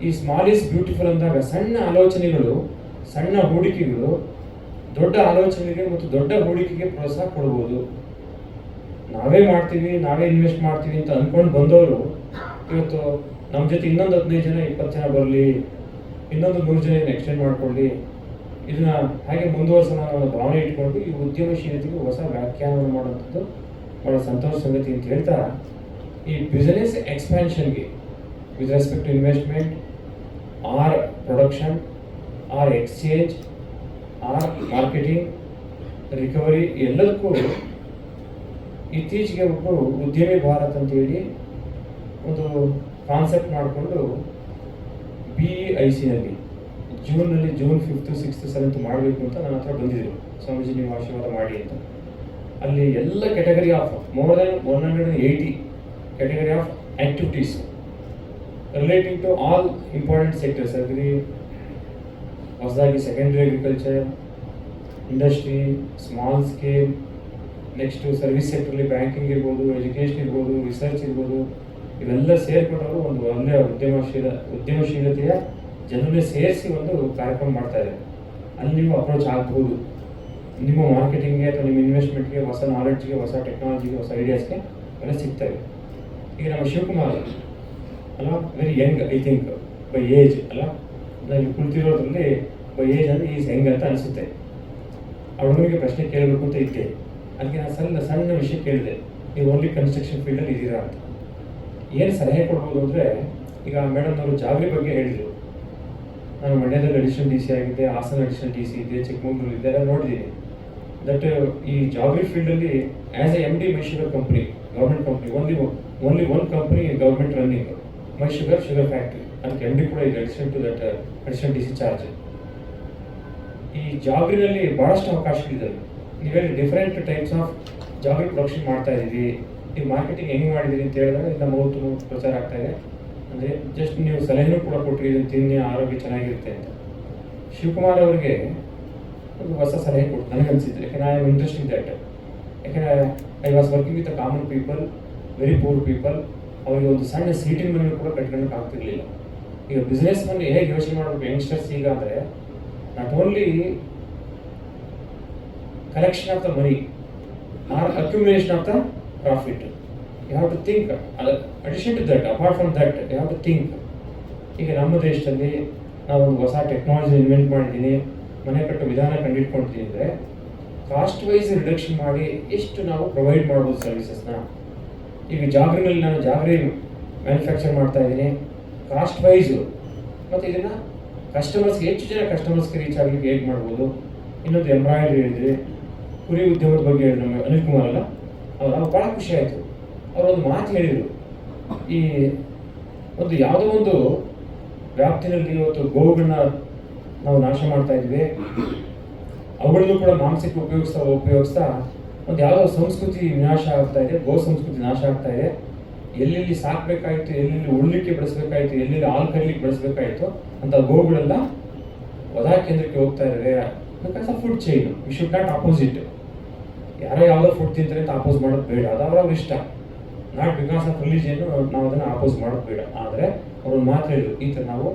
ಈ ಸ್ಮಾಲ್ ಈಸ್ ಬ್ಯೂಟಿಫುಲ್ ಅಂದಾಗ ಸಣ್ಣ ಆಲೋಚನೆಗಳು, ಸಣ್ಣ ಹೂಡಿಕೆಗಳು ದೊಡ್ಡ ಆಲೋಚನೆಗೆ ಮತ್ತು ದೊಡ್ಡ ಹೂಡಿಕೆಗೆ ಪ್ರೋತ್ಸಾಹ ಕೊಡ್ಬೋದು. ನಾವೇ ಮಾಡ್ತೀವಿ, ನಾವೇ ಇನ್ವೆಸ್ಟ್ ಮಾಡ್ತೀವಿ ಅಂತ ಅಂದ್ಕೊಂಡು ಬಂದವರು ಇವತ್ತು ನಮ್ಮ ಜೊತೆ ಇನ್ನೊಂದು 15 ಜನ 20 ಜನ ಬರಲಿ, ಇನ್ನೊಂದು 100 ಜನ ಎಕ್ಸ್ಟೆಂಡ್ ಮಾಡ್ಕೊಳ್ಳಿ, ಇದನ್ನ ಹಾಗೆ ಮುಂದುವರ್ಸೋಣ ಅನ್ನೋ ಭಾವನೆ ಇಟ್ಕೊಂಡು ಈ ಉದ್ಯಮಶೀಲತೆಗೆ ಹೊಸ ವ್ಯಾಖ್ಯಾನವನ್ನು ಮಾಡುವಂಥದ್ದು ಭಾಳ ಸಂತೋಷ ಸಂಗತಿ ಅಂತ ಹೇಳ್ತಾ, ಈ ಬಿಸ್ನೆಸ್ ಎಕ್ಸ್ಪ್ಯಾನ್ಷನ್ಗೆ with respect to investment or production or exchange or marketing recovery ಎಲ್ಲದಕ್ಕೂ ಇತ್ತೀಚೆಗೆ ಒಬ್ಬರು ಉದ್ಯಮಿ ಭಾರತ್ ಅಂತೇಳಿ ಒಂದು ಕಾನ್ಸೆಪ್ಟ್ ಮಾಡಿಕೊಂಡು BEIC-ನಲ್ಲಿ ಜೂನ್ 5th 6th 7th ಮಾಡಬೇಕು ಅಂತ ನನ್ನ ಹತ್ರ ಬಂದಿದ್ರು. ಸ್ವಾಮೀಜಿ ನೀವು ಆಶೀರ್ವಾದ ಮಾಡಿ ಅಂತ. ಅಲ್ಲಿ ಎಲ್ಲ category of more than 180 category of activities relating to all important sectors, agri, ಹೊಸದಾಗಿ secondary agriculture, industry, small scale, next service ಸೆಕ್ಟರ್ಲಿ ಬ್ಯಾಂಕಿಂಗ್ ಇರ್ಬೋದು, ಎಜುಕೇಷನ್ ಇರ್ಬೋದು, ರಿಸರ್ಚ್ ಇರ್ಬೋದು, ಇವೆಲ್ಲ ಸೇರಿಕೊಂಡವರು ಒಂದು ಒಳ್ಳೆಯ ಉದ್ಯಮಶೀಲತೆಯ ಜನರನ್ನೇ ಸೇರಿಸಿ ಒಂದು ಕಾರ್ಯಕ್ರಮ ಮಾಡ್ತಾ ಇದ್ದಾರೆ. ಅಲ್ಲಿ ನೀವು ಅಪ್ರೋಚ್ ಆಗ್ಬೋದು, ನಿಮ್ಮ ಮಾರ್ಕೆಟಿಂಗ್ಗೆ ಅಥವಾ ನಿಮ್ಮ ಇನ್ವೆಸ್ಟ್ಮೆಂಟ್ಗೆ, ಹೊಸ ನಾಲೆಡ್ಜ್ಗೆ, ಹೊಸ ಟೆಕ್ನಾಲಜಿಗೆ, ಹೊಸ ಐಡಿಯಾಸ್ಗೆ ಎಲ್ಲ ಸಿಗ್ತವೆ. ಈಗ ನಮ್ಮ ಶಿವಕುಮಾರ್ ಅಲ್ಲ, very Young I think by age ಅಲ್ಲ, ನಾವು ಕುಳಿತಿರೋದ್ರಲ್ಲಿ ಬೈ ಏಜ್ ಅಂದರೆ ಈಸ್ ಯಂಗ್ ಅಂತ ಅನಿಸುತ್ತೆ. ಆ ಹುಡುಗನಿಗೆ ಪ್ರಶ್ನೆ ಕೇಳಬೇಕು ಅಂತ ಇದ್ದೆ, ಅದಕ್ಕೆ ನಾನು ಸಣ್ಣ ವಿಷಯ ಕೇಳಿದೆ, ನೀವು ಓನ್ಲಿ ಕನ್ಸ್ಟ್ರಕ್ಷನ್ ಫೀಲ್ಡಲ್ಲಿ ಇದ್ದೀರಾ ಅಂತ. ಏನು ಸಲಹೆ ಕೊಡ್ಬೋದು ಅಂದರೆ, ಈಗ ಮೇಡಮ್ ಅವರು ಜಾಗ್ರಿ ಬಗ್ಗೆ ಹೇಳಿದರು. ನಾನು ಮಂಡ್ಯದಲ್ಲಿ ಅಡಿಷನಲ್ DC ಆಗಿದ್ದೆ, ಹಾಸನ ಅಡಿಷನಲ್ DC ಇದ್ದೆ, ಚಿಕ್ಕಮಗಳೂರು ಇದ್ದೆ, ಎಲ್ಲ ನೋಡಿದ್ದೀನಿ. ದಟ್ ಈ ಜಾಗ್ರಿ ಫೀಲ್ಡಲ್ಲಿ as a MD Mysugar company, government company, only one company government running, Mysugar factory. ಅದಕ್ಕೆ MD ಕೂಡ ಇದೆ, addition to that additional DC charge. ಈ ಜಾಗ್ರಿನಲ್ಲಿ ಭಾಳಷ್ಟು ಅವಕಾಶಗಳಿದ್ದಾವೆ. ನೀವೇಳಿ different types of jaggery production ಮಾಡ್ತಾ ಇದ್ದೀವಿ, ನೀವು ಮಾರ್ಕೆಟಿಂಗ್ ಹೆಂಗೆ ಮಾಡಿದ್ದೀರಿ ಅಂತ ಹೇಳಿದಾಗ ಇಲ್ಲ ಮೂವತ್ತು ಪ್ರಚಾರ ಆಗ್ತಾ ಇದೆ. ಅಂದರೆ ಜಸ್ಟ್ ನೀವು ಸಲಹೆನೂ ಕೂಡ ಕೊಟ್ಟರೆ ಇದನ್ನು ತಿನ್ನಿ ಆರೋಗ್ಯ ಚೆನ್ನಾಗಿರುತ್ತೆ ಅಂತ. ಶಿವಕುಮಾರ್ ಅವರಿಗೆ ಒಂದು ಹೊಸ ಸಲಹೆ ಕೊಟ್ಟು ನನಗನ್ಸಿದ್ದು, ಯಾಕೆಂದರೆ I am interest in that. ಯಾಕೆಂದರೆ I was working with a common people, very poor people. ಅವರಿಗೆ ಒಂದು ಸಣ್ಣ ಸೀಟಿಂಗ್ ಮನೆ ಕೂಡ ಕಟ್ಕೊಳ್ಳೋಕೆ ಆಗ್ತಿರ್ಲಿಲ್ಲ. ಈಗ ಬಿಸ್ನೆಸ್ ಮನೆ ಹೇಗೆ ಯೋಚನೆ ಮಾಡಬೇಕು ಯಂಗ್ಸ್ಟರ್ಸ್ ಈಗ ಅಂದರೆ, not only collection of the money or accumulation of the profit. You have to think addition to that, apart from that you have to think. ಈಗ ನಮ್ಮ ದೇಶದಲ್ಲಿ ನಾವೊಂದು ಹೊಸ ಟೆಕ್ನಾಲಜಿ ಇನ್ವೆಂಟ್ ಮಾಡಿದ್ದೀನಿ, ಮನೆ ಕಟ್ಟೋ ವಿಧಾನ ಕಂಡುಹಿಡ್ಕೊಳ್ತೀನಿ ಅಂದರೆ ಕಾಸ್ಟ್ ವೈಸ್ ರಿಡಕ್ಷನ್ ಮಾಡಿ ಎಷ್ಟು ನಾವು ಪ್ರೊವೈಡ್ ಮಾಡ್ಬೋದು ಸರ್ವಿಸಸ್ನ. ಈಗ ಜಾಗ್ರಿನಲ್ಲಿ ನಾನು ಜಾಗ್ರಿ ಮ್ಯಾನುಫ್ಯಾಕ್ಚರ್ ಮಾಡ್ತಾ ಇದ್ದೀನಿ ಕಾಸ್ಟ್ ವೈಸು, ಮತ್ತು ಇದನ್ನು ಕಸ್ಟಮರ್ಸ್ಗೆ ಹೆಚ್ಚು ಜನ ಕಸ್ಟಮರ್ಸ್ಗೆ ರೀಚ್ ಆಗಲಿಕ್ಕೆ ಹೇಗೆ ಮಾಡ್ಬೋದು. ಇನ್ನೊಂದು ಎಂಬ್ರಾಯ್ಡ್ರಿ ಹೇಳಿದ್ರಿ, ಕುರಿ ಉದ್ಯಮದ ಬಗ್ಗೆ ಹೇಳಿದ್ರು ನಮ್ಮ ಅನಿಲ್ ಕುಮಾರ್ ಅಲ್ಲ, ಅವ್ರು ಭಾಳ ಖುಷಿ ಆಯಿತು. ಅವರೊಂದು ಮಾತು ಹೇಳಿದರು, ಈ ಒಂದು ಯಾವುದೋ ಒಂದು ವ್ಯಾಪ್ತಿನಲ್ಲಿ ಇವತ್ತು ಗೋವುಗಳನ್ನ ನಾವು ನಾಶ ಮಾಡ್ತಾ ಇದ್ವಿ, ಅವುಗಳನ್ನು ಕೂಡ ಮಾಂಸಕ್ಕೆ ಉಪಯೋಗಿಸ್ತಾ ಒಂದು ಯಾವುದೋ ಸಂಸ್ಕೃತಿ ವಿನಾಶ ಆಗ್ತಾ ಇದೆ, ಗೋ ಸಂಸ್ಕೃತಿ ನಾಶ ಆಗ್ತಾ ಇದೆ. ಎಲ್ಲೆಲ್ಲಿ ಸಾಕಬೇಕಾಯಿತು, ಎಲ್ಲೆಲ್ಲಿ ಉಳ್ಳಿಕ್ಕೆ ಬೆಳೆಸಬೇಕಾಯಿತು, ಎಲ್ಲೆಲ್ಲಿ ಹಾಲು ಕರೀಲಿಕ್ಕೆ ಬೆಳೆಸಬೇಕಾಯಿತು ಅಂತ ಗೋವುಗಳೆಲ್ಲ ವಧಾ ಕೇಂದ್ರಕ್ಕೆ ಹೋಗ್ತಾ ಇದ್ದಾರೆ. Because of food chain, we should not oppose it. ಯಾರೋ ಯಾವುದೋ ಫುಡ್ ತಿಂತಾರೆ ಅಂತ ಅಪೋಸ್ ಮಾಡೋದು ಬೇಡ, ಅದು ಅವ್ರವ್ರ ಇಷ್ಟ. ನಾಟ್ ಬಿಕಾಸ್ ಆಫ್ ರಿಲಿಜಿಯನ್ನು ನಾವು ಅದನ್ನು ಅಪೋಸ್ ಮಾಡೋದು ಬೇಡ. ಆದರೆ ಅವ್ರೊಂದು ಮಾತು ಹೇಳಿದ್ರು, ಈ ಥರ ನಾವು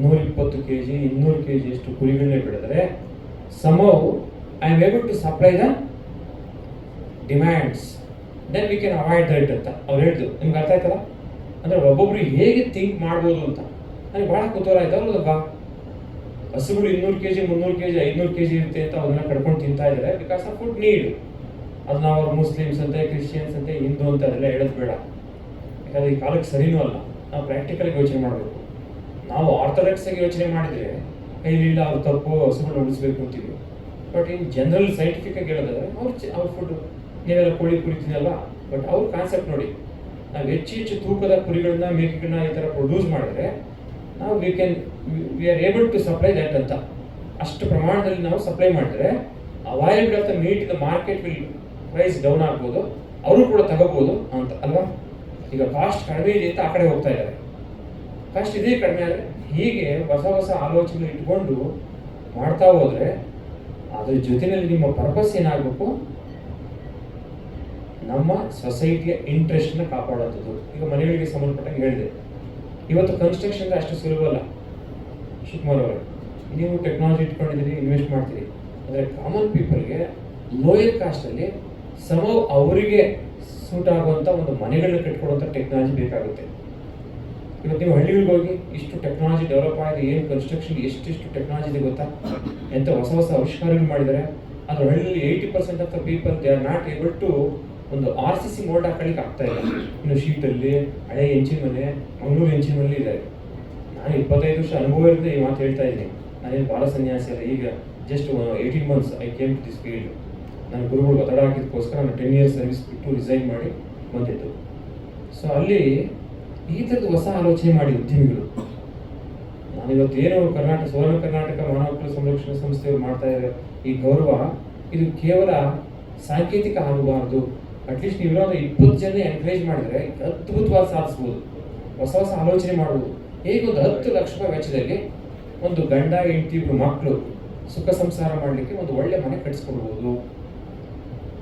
120 kg 200 kg ಅಷ್ಟು ಕುರಿಗಳನ್ನೇ ಬೆಳೆದರೆ somehow I am able to supply the demands, then we can avoid that ಅಂತ ಅವ್ರು ಹೇಳಿದ್ರು. ನಿಮ್ಗೆ ಅರ್ಥ ಆಯ್ತಲ್ಲ? ಅಂದರೆ ಒಬ್ಬೊಬ್ರು ಹೇಗೆ ಥಿಂಕ್ ಮಾಡ್ಬೋದು ಅಂತ ನನಗೆ ಭಾಳ ಕುತೂಹಲ ಆಯ್ತು. ಅಲ್ವಾ, ಹಸುಗಳು 200 kg 300 kg 500 kg ಇರುತ್ತೆ ಅಂತ ಅದನ್ನ ಕಡ್ಕೊಂಡು ತಿಂತಾ ಇದ್ದಾರೆ ಬಿಕಾಸ್ ಆಫ್ ಫುಡ್ ನೀಡ್. ಅದು ನಾವು ಅವ್ರು ಮುಸ್ಲಿಮ್ಸ್ ಅಂತೆ, ಕ್ರಿಶ್ಚಿಯನ್ಸ್ ಅಂತೆ, ಹಿಂದೂ ಅಂತ ಅದೆಲ್ಲ ಹೇಳೋದು ಬೇಡ. ಯಾಕಂದರೆ ಈ ಕಾಲಕ್ಕೆ ಸರಿನೂ ಅಲ್ಲ. ನಾವು ಪ್ರಾಕ್ಟಿಕಲಾಗಿ ಯೋಚನೆ ಮಾಡಬೇಕು. ನಾವು ಆರ್ಥೋಡಾಕ್ಸ್ ಆಗಿ ಯೋಚನೆ ಮಾಡಿದರೆ ಕೈಲಿಲ್ಲ ಅವ್ರು ತಪ್ಪು, ಹಸುಗಳನ್ನ ಉಳಿಸ್ಬೇಕು ಅಂತೀವಿ. ಬಟ್ ಇನ್ ಜನರಲ್ ಸೈಂಟಿಫಿಕ್ ಆಗಿ ಹೇಳೋದಾದ್ರೆ ಅವ್ರ ಫುಡ್ ನೀವೆಲ್ಲ ಕೋಳಿ ಕುರಿತೀನಲ್ಲ, ಬಟ್ ಅವ್ರ ಕಾನ್ಸೆಪ್ಟ್ ನೋಡಿ, ನಾವು ಹೆಚ್ಚು ತೂಕದ ಕುರಿಗಳನ್ನ ಮೇಕೆಗಳನ್ನ ಈ ಥರ ಪ್ರೊಡ್ಯೂಸ್ ಮಾಡಿದ್ರೆ ನಾವು we are able to supply that ಅಂತ. ಅಷ್ಟು ಪ್ರಮಾಣದಲ್ಲಿ ನಾವು ಸಪ್ಲೈ ಮಾಡಿದ್ರೆ available of the meat in the market will price down ಆಗ್ಬೋದು, ಅವರು ಕೂಡ ತಗೋಬೋದು ಅಂತ ಅಲ್ವಾ. ಈಗ ಕಾಸ್ಟ್ ಕಡಿಮೆ ಇದೆ ಅಂತ ಆ ಕಡೆ ಹೋಗ್ತಾ ಇದ್ದಾರೆ, ಕಾಸ್ಟ್ ಇದೇ ಕಡಿಮೆ ಆದರೆ ಹೀಗೆ ಹೊಸ ಆಲೋಚನೆ ಇಟ್ಕೊಂಡು ಮಾಡ್ತಾ ಹೋದರೆ ಅದ್ರ ಜೊತೆಯಲ್ಲಿ ನಿಮ್ಮ ಪರ್ಪಸ್ ಏನಾಗಬೇಕು, ನಮ್ಮ ಸೊಸೈಟಿಯ ಇಂಟ್ರೆಸ್ಟ್ನ ಕಾಪಾಡೋದು. ಈಗ ಮನೆಗಳಿಗೆ ಸಂಬಂಧಪಟ್ಟಂಗೆ ಹೇಳಿದೆ, ಇವತ್ತು ಕನ್ಸ್ಟ್ರಕ್ಷನ್ ಅಷ್ಟು ಸುಲಭ ಅಲ್ಲ ಶಿವಕುಮಾರ್ ಅವರೇ. ನೀವು ಟೆಕ್ನಾಲಜಿ ಇಟ್ಕೊಂಡಿದ್ದೀರಿ, ಇನ್ವೆಸ್ಟ್ ಮಾಡ್ತೀರಿ, ಅಂದರೆ ಕಾಮನ್ ಪೀಪಲ್ಗೆ ಲೋಯರ್ ಕಾಸ್ಟಲ್ಲಿ ಅವರಿಗೆ ಸೂಟ್ ಆಗುವಂಥ ಒಂದು ಮನೆಗಳನ್ನ ಕಟ್ಕೊಡುವಂಥ ಟೆಕ್ನಾಲಜಿ ಬೇಕಾಗುತ್ತೆ. ಇವತ್ತು ನೀವು ಹಳ್ಳಿಗಳಿಗೆ ಹೋಗಿ ಇಷ್ಟು ಟೆಕ್ನಾಲಜಿ ಡೆವಲಪ್ ಆಗಿದೆ, ಏನು ಕನ್ಸ್ಟ್ರಕ್ಷನ್ ಎಷ್ಟೆಷ್ಟು ಟೆಕ್ನಾಲಜಿ ಇದೆ ಗೊತ್ತಾ, ಎಂಥ ಹೊಸ ಆವಿಷ್ಕಾರಗಳು ಮಾಡಿದ್ದಾರೆ. ಅದ್ರ ಹಳ್ಳಿಯಲ್ಲಿ 80% of the people they are not able to ಒಂದು RCC ಮೋಲ್ಡ್ ಹಾಕೊಳ್ಳಿಕ್ಕೆ ಆಗ್ತಾ ಇಲ್ಲ. ಇನ್ನು ಶೀಟಲ್ಲಿ ಹಳೆ ಹೆಂಚಿನ ಮನೆ, ಮಂಗಳೂರು ಹೆಂಚಿನ ಮನೆ ಇದೆ. ನಾನು 25 ವರ್ಷ ಅನುಭವ ಇರುತ್ತೆ ಈ ಮಾತು ಹೇಳ್ತಾ ಇದ್ದೀನಿ. ನಾನೇನು ಬಾಲ ಸನ್ಯಾಸಿ ಅಲ್ಲ, ಈಗ just 18 months I came to this field. ನನ್ನ ಗುರುಗಳು ಒತ್ತಡ ಹಾಕಿದಕ್ಕೋಸ್ಕರ ನಾನು 10 years ಸರ್ವಿಸ್ ಬಿಟ್ಟು ರಿಸೈನ್ ಮಾಡಿ ಬಂದಿದ್ದು. ಸೊ ಅಲ್ಲಿ ಈ ಥರದ್ದು ಹೊಸ ಆಲೋಚನೆ ಮಾಡಿ ಉದ್ಯಮಿಗಳು. ನಾನಿವತ್ತೇನು ಸುವರ್ಣ ಕರ್ನಾಟಕ ಮಾನವ ಹಕ್ಕುಗಳ ಸಂರಕ್ಷಣಾ ಸಂಸ್ಥೆಯವರು ಮಾಡ್ತಾ ಇದ್ದಾರೆ ಈ ಗೌರವ, ಇದು ಕೇವಲ ಸಾಂಕೇತಿಕ ಆಗಬಾರ್ದು. ಅಟ್ಲೀಸ್ಟ್ ನೀವು 20 ಜನ ಎನ್ಕರೇಜ್ ಮಾಡಿದರೆ ಅದ್ಭುತವಾಗಿ ಸಾಧಿಸ್ಬೋದು, ಹೊಸ ಆಲೋಚನೆ ಮಾಡ್ಬೋದು. ಹೇಗೆ ಒಂದು 10 ಲಕ್ಷ ರೂಪಾಯಿ ವೆಚ್ಚದಲ್ಲಿ ಒಂದು ಗಂಡ ಹೆಂಡತಿ ಇಬ್ಬರು ಮಕ್ಕಳು ಸುಖ ಸಂಸಾರ ಮಾಡಲಿಕ್ಕೆ ಒಂದು ಒಳ್ಳೆ ಮನೆ ಕಟ್ಸ್ಕೊಡ್ಬೋದು,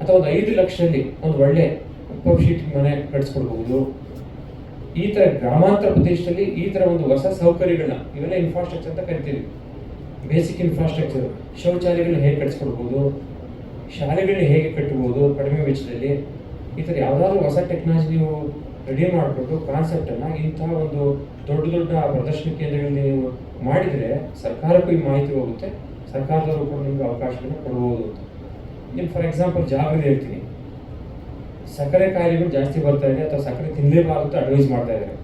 ಅಥವಾ ಒಂದು 5 ಲಕ್ಷದಲ್ಲಿ ಒಂದು ಒಳ್ಳೆ ಶೀಟ್ ಮನೆ ಕಟ್ಸ್ಕೊಡ್ಬೋದು. ಈ ಥರ ಗ್ರಾಮಾಂತರ ಪ್ರದೇಶದಲ್ಲಿ ಈ ಥರ ಒಂದು ಹೊಸ ಸೌಕರ್ಯಗಳನ್ನ, ಇವೆಲ್ಲ ಇನ್ಫ್ರಾಸ್ಟ್ರಕ್ಚರ್ ಅಂತ ಕರಿತೀವಿ, ಬೇಸಿಕ್ ಇನ್ಫ್ರಾಸ್ಟ್ರಕ್ಚರ್. ಶೌಚಾಲಯಗಳನ್ನ ಹೇಗೆ ಕಟ್ಸ್ಕೊಡ್ಬೋದು, ಶಾಲೆಗಳನ್ನ ಹೇಗೆ ಕಟ್ಟಬಹುದು ಕಡಿಮೆ ವೆಚ್ಚದಲ್ಲಿ, ಈ ಥರ ಯಾವುದಾದ್ರೂ ಹೊಸ ಟೆಕ್ನಾಲಜಿ ನೀವು ರೆಡಿ ಮಾಡಿಕೊಂಡು ಕಾನ್ಸೆಪ್ಟನ್ನು ಇಂಥ ಒಂದು ದೊಡ್ಡ ಪ್ರದರ್ಶನ ಕೇಂದ್ರಗಳಲ್ಲಿ ನೀವು ಮಾಡಿದರೆ ಸರ್ಕಾರಕ್ಕೂ ಈ ಮಾಹಿತಿ ಹೋಗುತ್ತೆ, ಸರ್ಕಾರದವರು ಕೂಡ ನಿಮ್ಗೆ ಅವಕಾಶವನ್ನು ಕೊಡ್ಬೋದು ಅಂತ. ನಿಮ್ಮ ಫಾರ್ ಎಕ್ಸಾಂಪಲ್ ಜಾಗೃತಿ ಹೇಳ್ತೀನಿ, ಸಕ್ಕರೆ ಕಾಯಿಲೆಗಳು ಜಾಸ್ತಿ ಬರ್ತಾ ಇದೆ ಅಥವಾ ಸಕ್ಕರೆ ತಿನ್ನಲೇಬಾರ್ದು ಅಡ್ವೈಸ್ ಮಾಡ್ತಾ ಇದ್ದಾರೆ.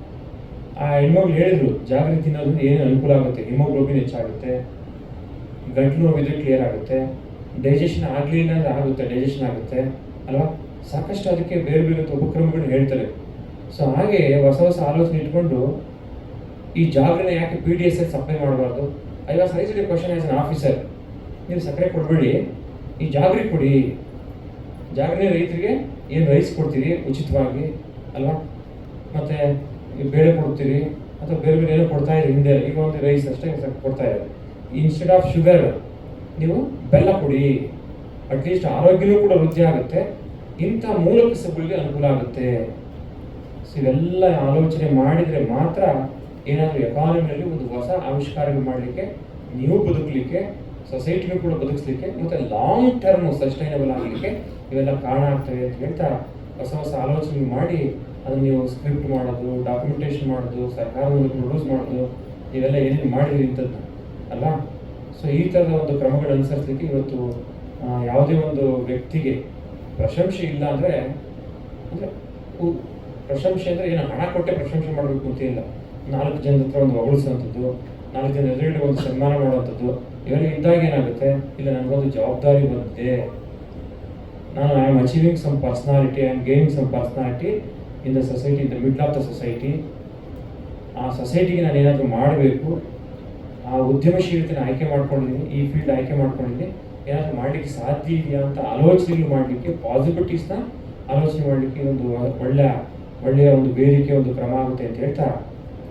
ಆ ಹೆಣ್ಮಕ್ಳು ಹೇಳಿದ್ರು ಜಾಗೃತಿ ತಿನ್ನೋದ್ರಿಂದ ಏನು ಅನುಕೂಲ ಆಗುತ್ತೆ, ಹಿಮೋಗ್ಲೋಬಿನ್ ಹೆಚ್ಚಾಗುತ್ತೆ, ಗಂಟಲು ನೋವಿದ್ರೆ ಕ್ಲಿಯರ್ ಆಗುತ್ತೆ, ಡೈಜೆಷನ್ ಆಗಲಿಲ್ಲ ಅಂದರೆ ಆಗುತ್ತೆ, ಡೈಜೆಷನ್ ಆಗುತ್ತೆ ಅಲ್ವಾ. ಸಾಕಷ್ಟು ಅದಕ್ಕೆ ಬೇರೆ ಬೇರೆ ಉಪಕ್ರಮಗಳನ್ನ ಹೇಳ್ತಾರೆ. ಸೊ ಹಾಗೆ ಹೊಸ ಆಲೋಚನೆ ಇಟ್ಕೊಂಡು ಈ ಜಾಗರಣೆ ಯಾಕೆ PDS ಸಪ್ಲೈ ಮಾಡಬಾರ್ದು. I was raised A question as an officer, ನೀವು ಸಕ್ಕರೆ ಕೊಡಬೇಡಿ, ಈ ಜಾಗರಿ ಕೊಡಿ. ಜಾಗರಣೆ ರೈತರಿಗೆ ಏನು ರೈಸ್ ಕೊಡ್ತೀರಿ ಉಚಿತವಾಗಿ ಅಲ್ವಾ, ಮತ್ತು ಬೇಳೆ ಕೊಡ್ತೀರಿ ಅಥವಾ ಬೇರೆ ಬೇರೆ ಏನೋ ಕೊಡ್ತಾ ಇದ್ದೀರಿ ಹಿಂದೆ, ಈಗ ಒಂದು ರೈಸ್ ಅಷ್ಟೇ ಕೊಡ್ತಾ ಇದ್ದಾರೆ. ಇನ್ಸ್ಟೆಡ್ ಆಫ್ ಶುಗರ್ ನೀವು ಬೆಲ್ಲ ಕೊಡಿ, ಅಟ್ಲೀಸ್ಟ್ ಆರೋಗ್ಯನೂ ಕೂಡ ವೃದ್ಧಿ ಆಗುತ್ತೆ, ಇಂಥ ಮೂಲ ಕಸಬುಗಳಿಗೆ ಅನುಕೂಲ ಆಗುತ್ತೆ. ಸೊ ಇವೆಲ್ಲ ಆಲೋಚನೆ ಮಾಡಿದರೆ ಮಾತ್ರ ಏನಾದರೂ ಎಕಾನಮಿಯಲ್ಲಿ ಒಂದು ಹೊಸ ಆವಿಷ್ಕಾರಗಳು ಮಾಡಲಿಕ್ಕೆ, ನೀವು ಬದುಕಲಿಕ್ಕೆ, ಸೊಸೈಟಿನೂ ಕೂಡ ಬದುಕಿಸ್ಲಿಕ್ಕೆ, ಮತ್ತು ಲಾಂಗ್ ಟರ್ಮ್ ಸಸ್ಟೈನಬಲ್ ಆಗಲಿಕ್ಕೆ ಇವೆಲ್ಲ ಕಾರಣ ಆಗ್ತವೆ ಅಂತ ಹೇಳ್ತಾ ಹೊಸ ಆಲೋಚನೆ ಮಾಡಿ ಅದನ್ನು ನೀವು ಸ್ಕ್ರಿಪ್ಟ್ ಮಾಡೋದು, ಡಾಕ್ಯುಮೆಂಟೇಷನ್ ಮಾಡೋದು, ಸರ್ಕಾರವನ್ನು ಪ್ರೊಡ್ಯೂಸ್ ಮಾಡೋದು, ಇವೆಲ್ಲ ಏನೇನು ಮಾಡಿದ್ರಿ ಇಂಥದ್ದು ಅಲ್ವಾ. ಸೊ ಈ ಥರದ ಒಂದು ಕ್ರಮಗಳು ಅನುಸರಿಸಲಿಕ್ಕೆ ಇವತ್ತು ಯಾವುದೇ ಒಂದು ವ್ಯಕ್ತಿಗೆ ಪ್ರಶಂಸೆ ಇಲ್ಲ ಅಂದರೆ ಪ್ರಶಂಸೆ ಅಂದರೆ ಏನು ಹಣ ಕೊಟ್ಟೆ ಪ್ರಶಂಸೆ ಮಾಡಬೇಕು ಅಂತ ಇಲ್ಲ. 4 ಜನದ ಹತ್ರ ಒಂದು ಹೊಗಳಿಸುವಂಥದ್ದು, 4 ಜನ ಎದುರುಗಡೆ ಒಂದು ಸನ್ಮಾನ ಮಾಡುವಂಥದ್ದು, ಇವೆಲ್ಲ ಇದ್ದಾಗ ಏನಾಗುತ್ತೆ, ಇಲ್ಲ ನನಗೊಂದು ಜವಾಬ್ದಾರಿ ಬಂದಿದೆ, ನಾನು I am achieving some personality, I am gaining some personality in the society, in the middle of the society. ಆ ಸೊಸೈಟಿಗೆ ನಾನು ಏನಾದರೂ ಮಾಡಬೇಕು, ಆ ಉದ್ಯಮಶೀಲತೆನ ಆಯ್ಕೆ ಮಾಡ್ಕೊಂಡಿದ್ದೀನಿ, ಈ ಫೀಲ್ಡ್ ಆಯ್ಕೆ ಮಾಡ್ಕೊಂಡಿದ್ದೀನಿ, ಏನಾದರೂ ಮಾಡಲಿಕ್ಕೆ ಸಾಧ್ಯ ಇದೆಯಾ ಅಂತ ಆಲೋಚನೆಗಳು ಮಾಡಲಿಕ್ಕೆ, ಪಾಸಿಬಿಲಿಟೀಸ್ನ ಆಲೋಚನೆ ಮಾಡಲಿಕ್ಕೆ ಒಂದು ಒಳ್ಳೆಯ ಒಂದು ವೇದಿಕೆ, ಒಂದು ಕ್ರಮ ಆಗುತ್ತೆ ಅಂತ ಹೇಳ್ತಾ,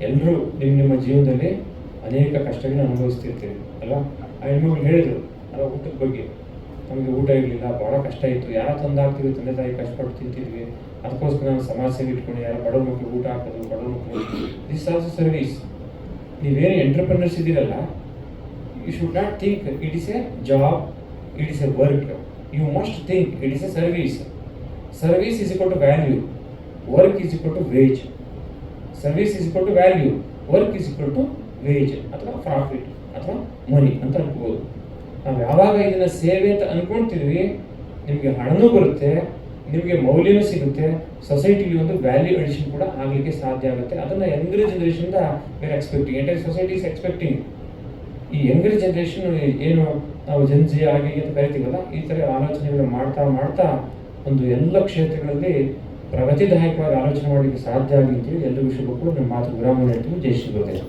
ಎಲ್ಲರೂ ನಿಮ್ಮ ಜೀವನದಲ್ಲಿ ಅನೇಕ ಕಷ್ಟಗಳನ್ನ ಅನುಭವಿಸ್ತಿರ್ತೀವಿ ಅಲ್ವಾ. ಆ ಹೆಣ್ಮಕ್ಳು ಹೇಳಿದರು ಅಲ್ಲ ಊಟದ ಬಗ್ಗೆ, ನಮಗೆ ಊಟ ಇರಲಿಲ್ಲ, ಭಾಳ ಕಷ್ಟ ಇತ್ತು, ಯಾರೋ ತಂದಾಗ್ತಿದ್ವಿ, ತಂದೆ ತಾಯಿ ಕಷ್ಟಪಟ್ಟು ತಿಂತಿದ್ವಿ, ಅದಕ್ಕೋಸ್ಕರ ನಾನು ಸಮಾಜ ಸೇವೆ ಇಟ್ಕೊಂಡು ಯಾರೋ ಬಡವ್ರ ಮಕ್ಕಳು ಊಟ ಹಾಕೋದು, ಬಡವ್ರ ಮಕ್ಕಳು, ದಿಸ್ ಆಲ್ಸೋ ಸರ್ವೀಸ್. ನೀವೇನು ಎಂಟರ್ಪ್ರಿನರ್ಸ್ ಇದ್ದೀರಲ್ಲ, you should not think it is a job, it is a work, you must think it is a service. Service is equal to value, work is equal to wage. Service is equal to value, work is equal to wage ಅಥವಾ profit ಅಥವಾ money ಅಂತ ಅನ್ಕೋಬೋದು. ನಾವು ಯಾವಾಗ ಇದನ್ನು ಸೇವೆ ಅಂತ ಅನ್ಕೊಳ್ತಿದ್ವಿ, ನಿಮಗೆ ಹಣನೂ ಬರುತ್ತೆ, ನಿಮಗೆ ಮೌಲ್ಯನೂ ಸಿಗುತ್ತೆ, ಸೊಸೈಟಿಲಿ ಒಂದು ವ್ಯಾಲ್ಯೂ ಅಡಿಷನ್ ಕೂಡ ಆಗಲಿಕ್ಕೆ ಸಾಧ್ಯ ಆಗುತ್ತೆ. ಅದನ್ನು ಯಂಗರ್ ಜನರೇಷನ್ದ were expecting, entire society is expecting. ಈ ಯಂಗರ್ ಜನರೇಷನ್ ಏನು ನಾವು ಜನ್ಜಿ ಆಗಿ ಅಂತ ಕರಿತೀವಲ್ಲ, ಈ ಥರ ಆಲೋಚನೆಗಳನ್ನ ಮಾಡ್ತಾ ಮಾಡ್ತಾ ಒಂದು ಎಲ್ಲ ಕ್ಷೇತ್ರಗಳಲ್ಲಿ ಪ್ರಗತಿದಾಯಕವಾಗಿ ಆಲೋಚನೆ ಮಾಡಲಿಕ್ಕೆ ಸಾಧ್ಯ ಆಗಲಿ ಅಂತೇಳಿ ಎಲ್ಲರಿಗೂ ಶುಭಕ್ಕೂ ನಮ್ಮ ಮಾತು ವಿರಾಮ ನೀಡ್ತೀವಿ. ಜೈ ಶ್ರೀ ಗುರುದೇವ್.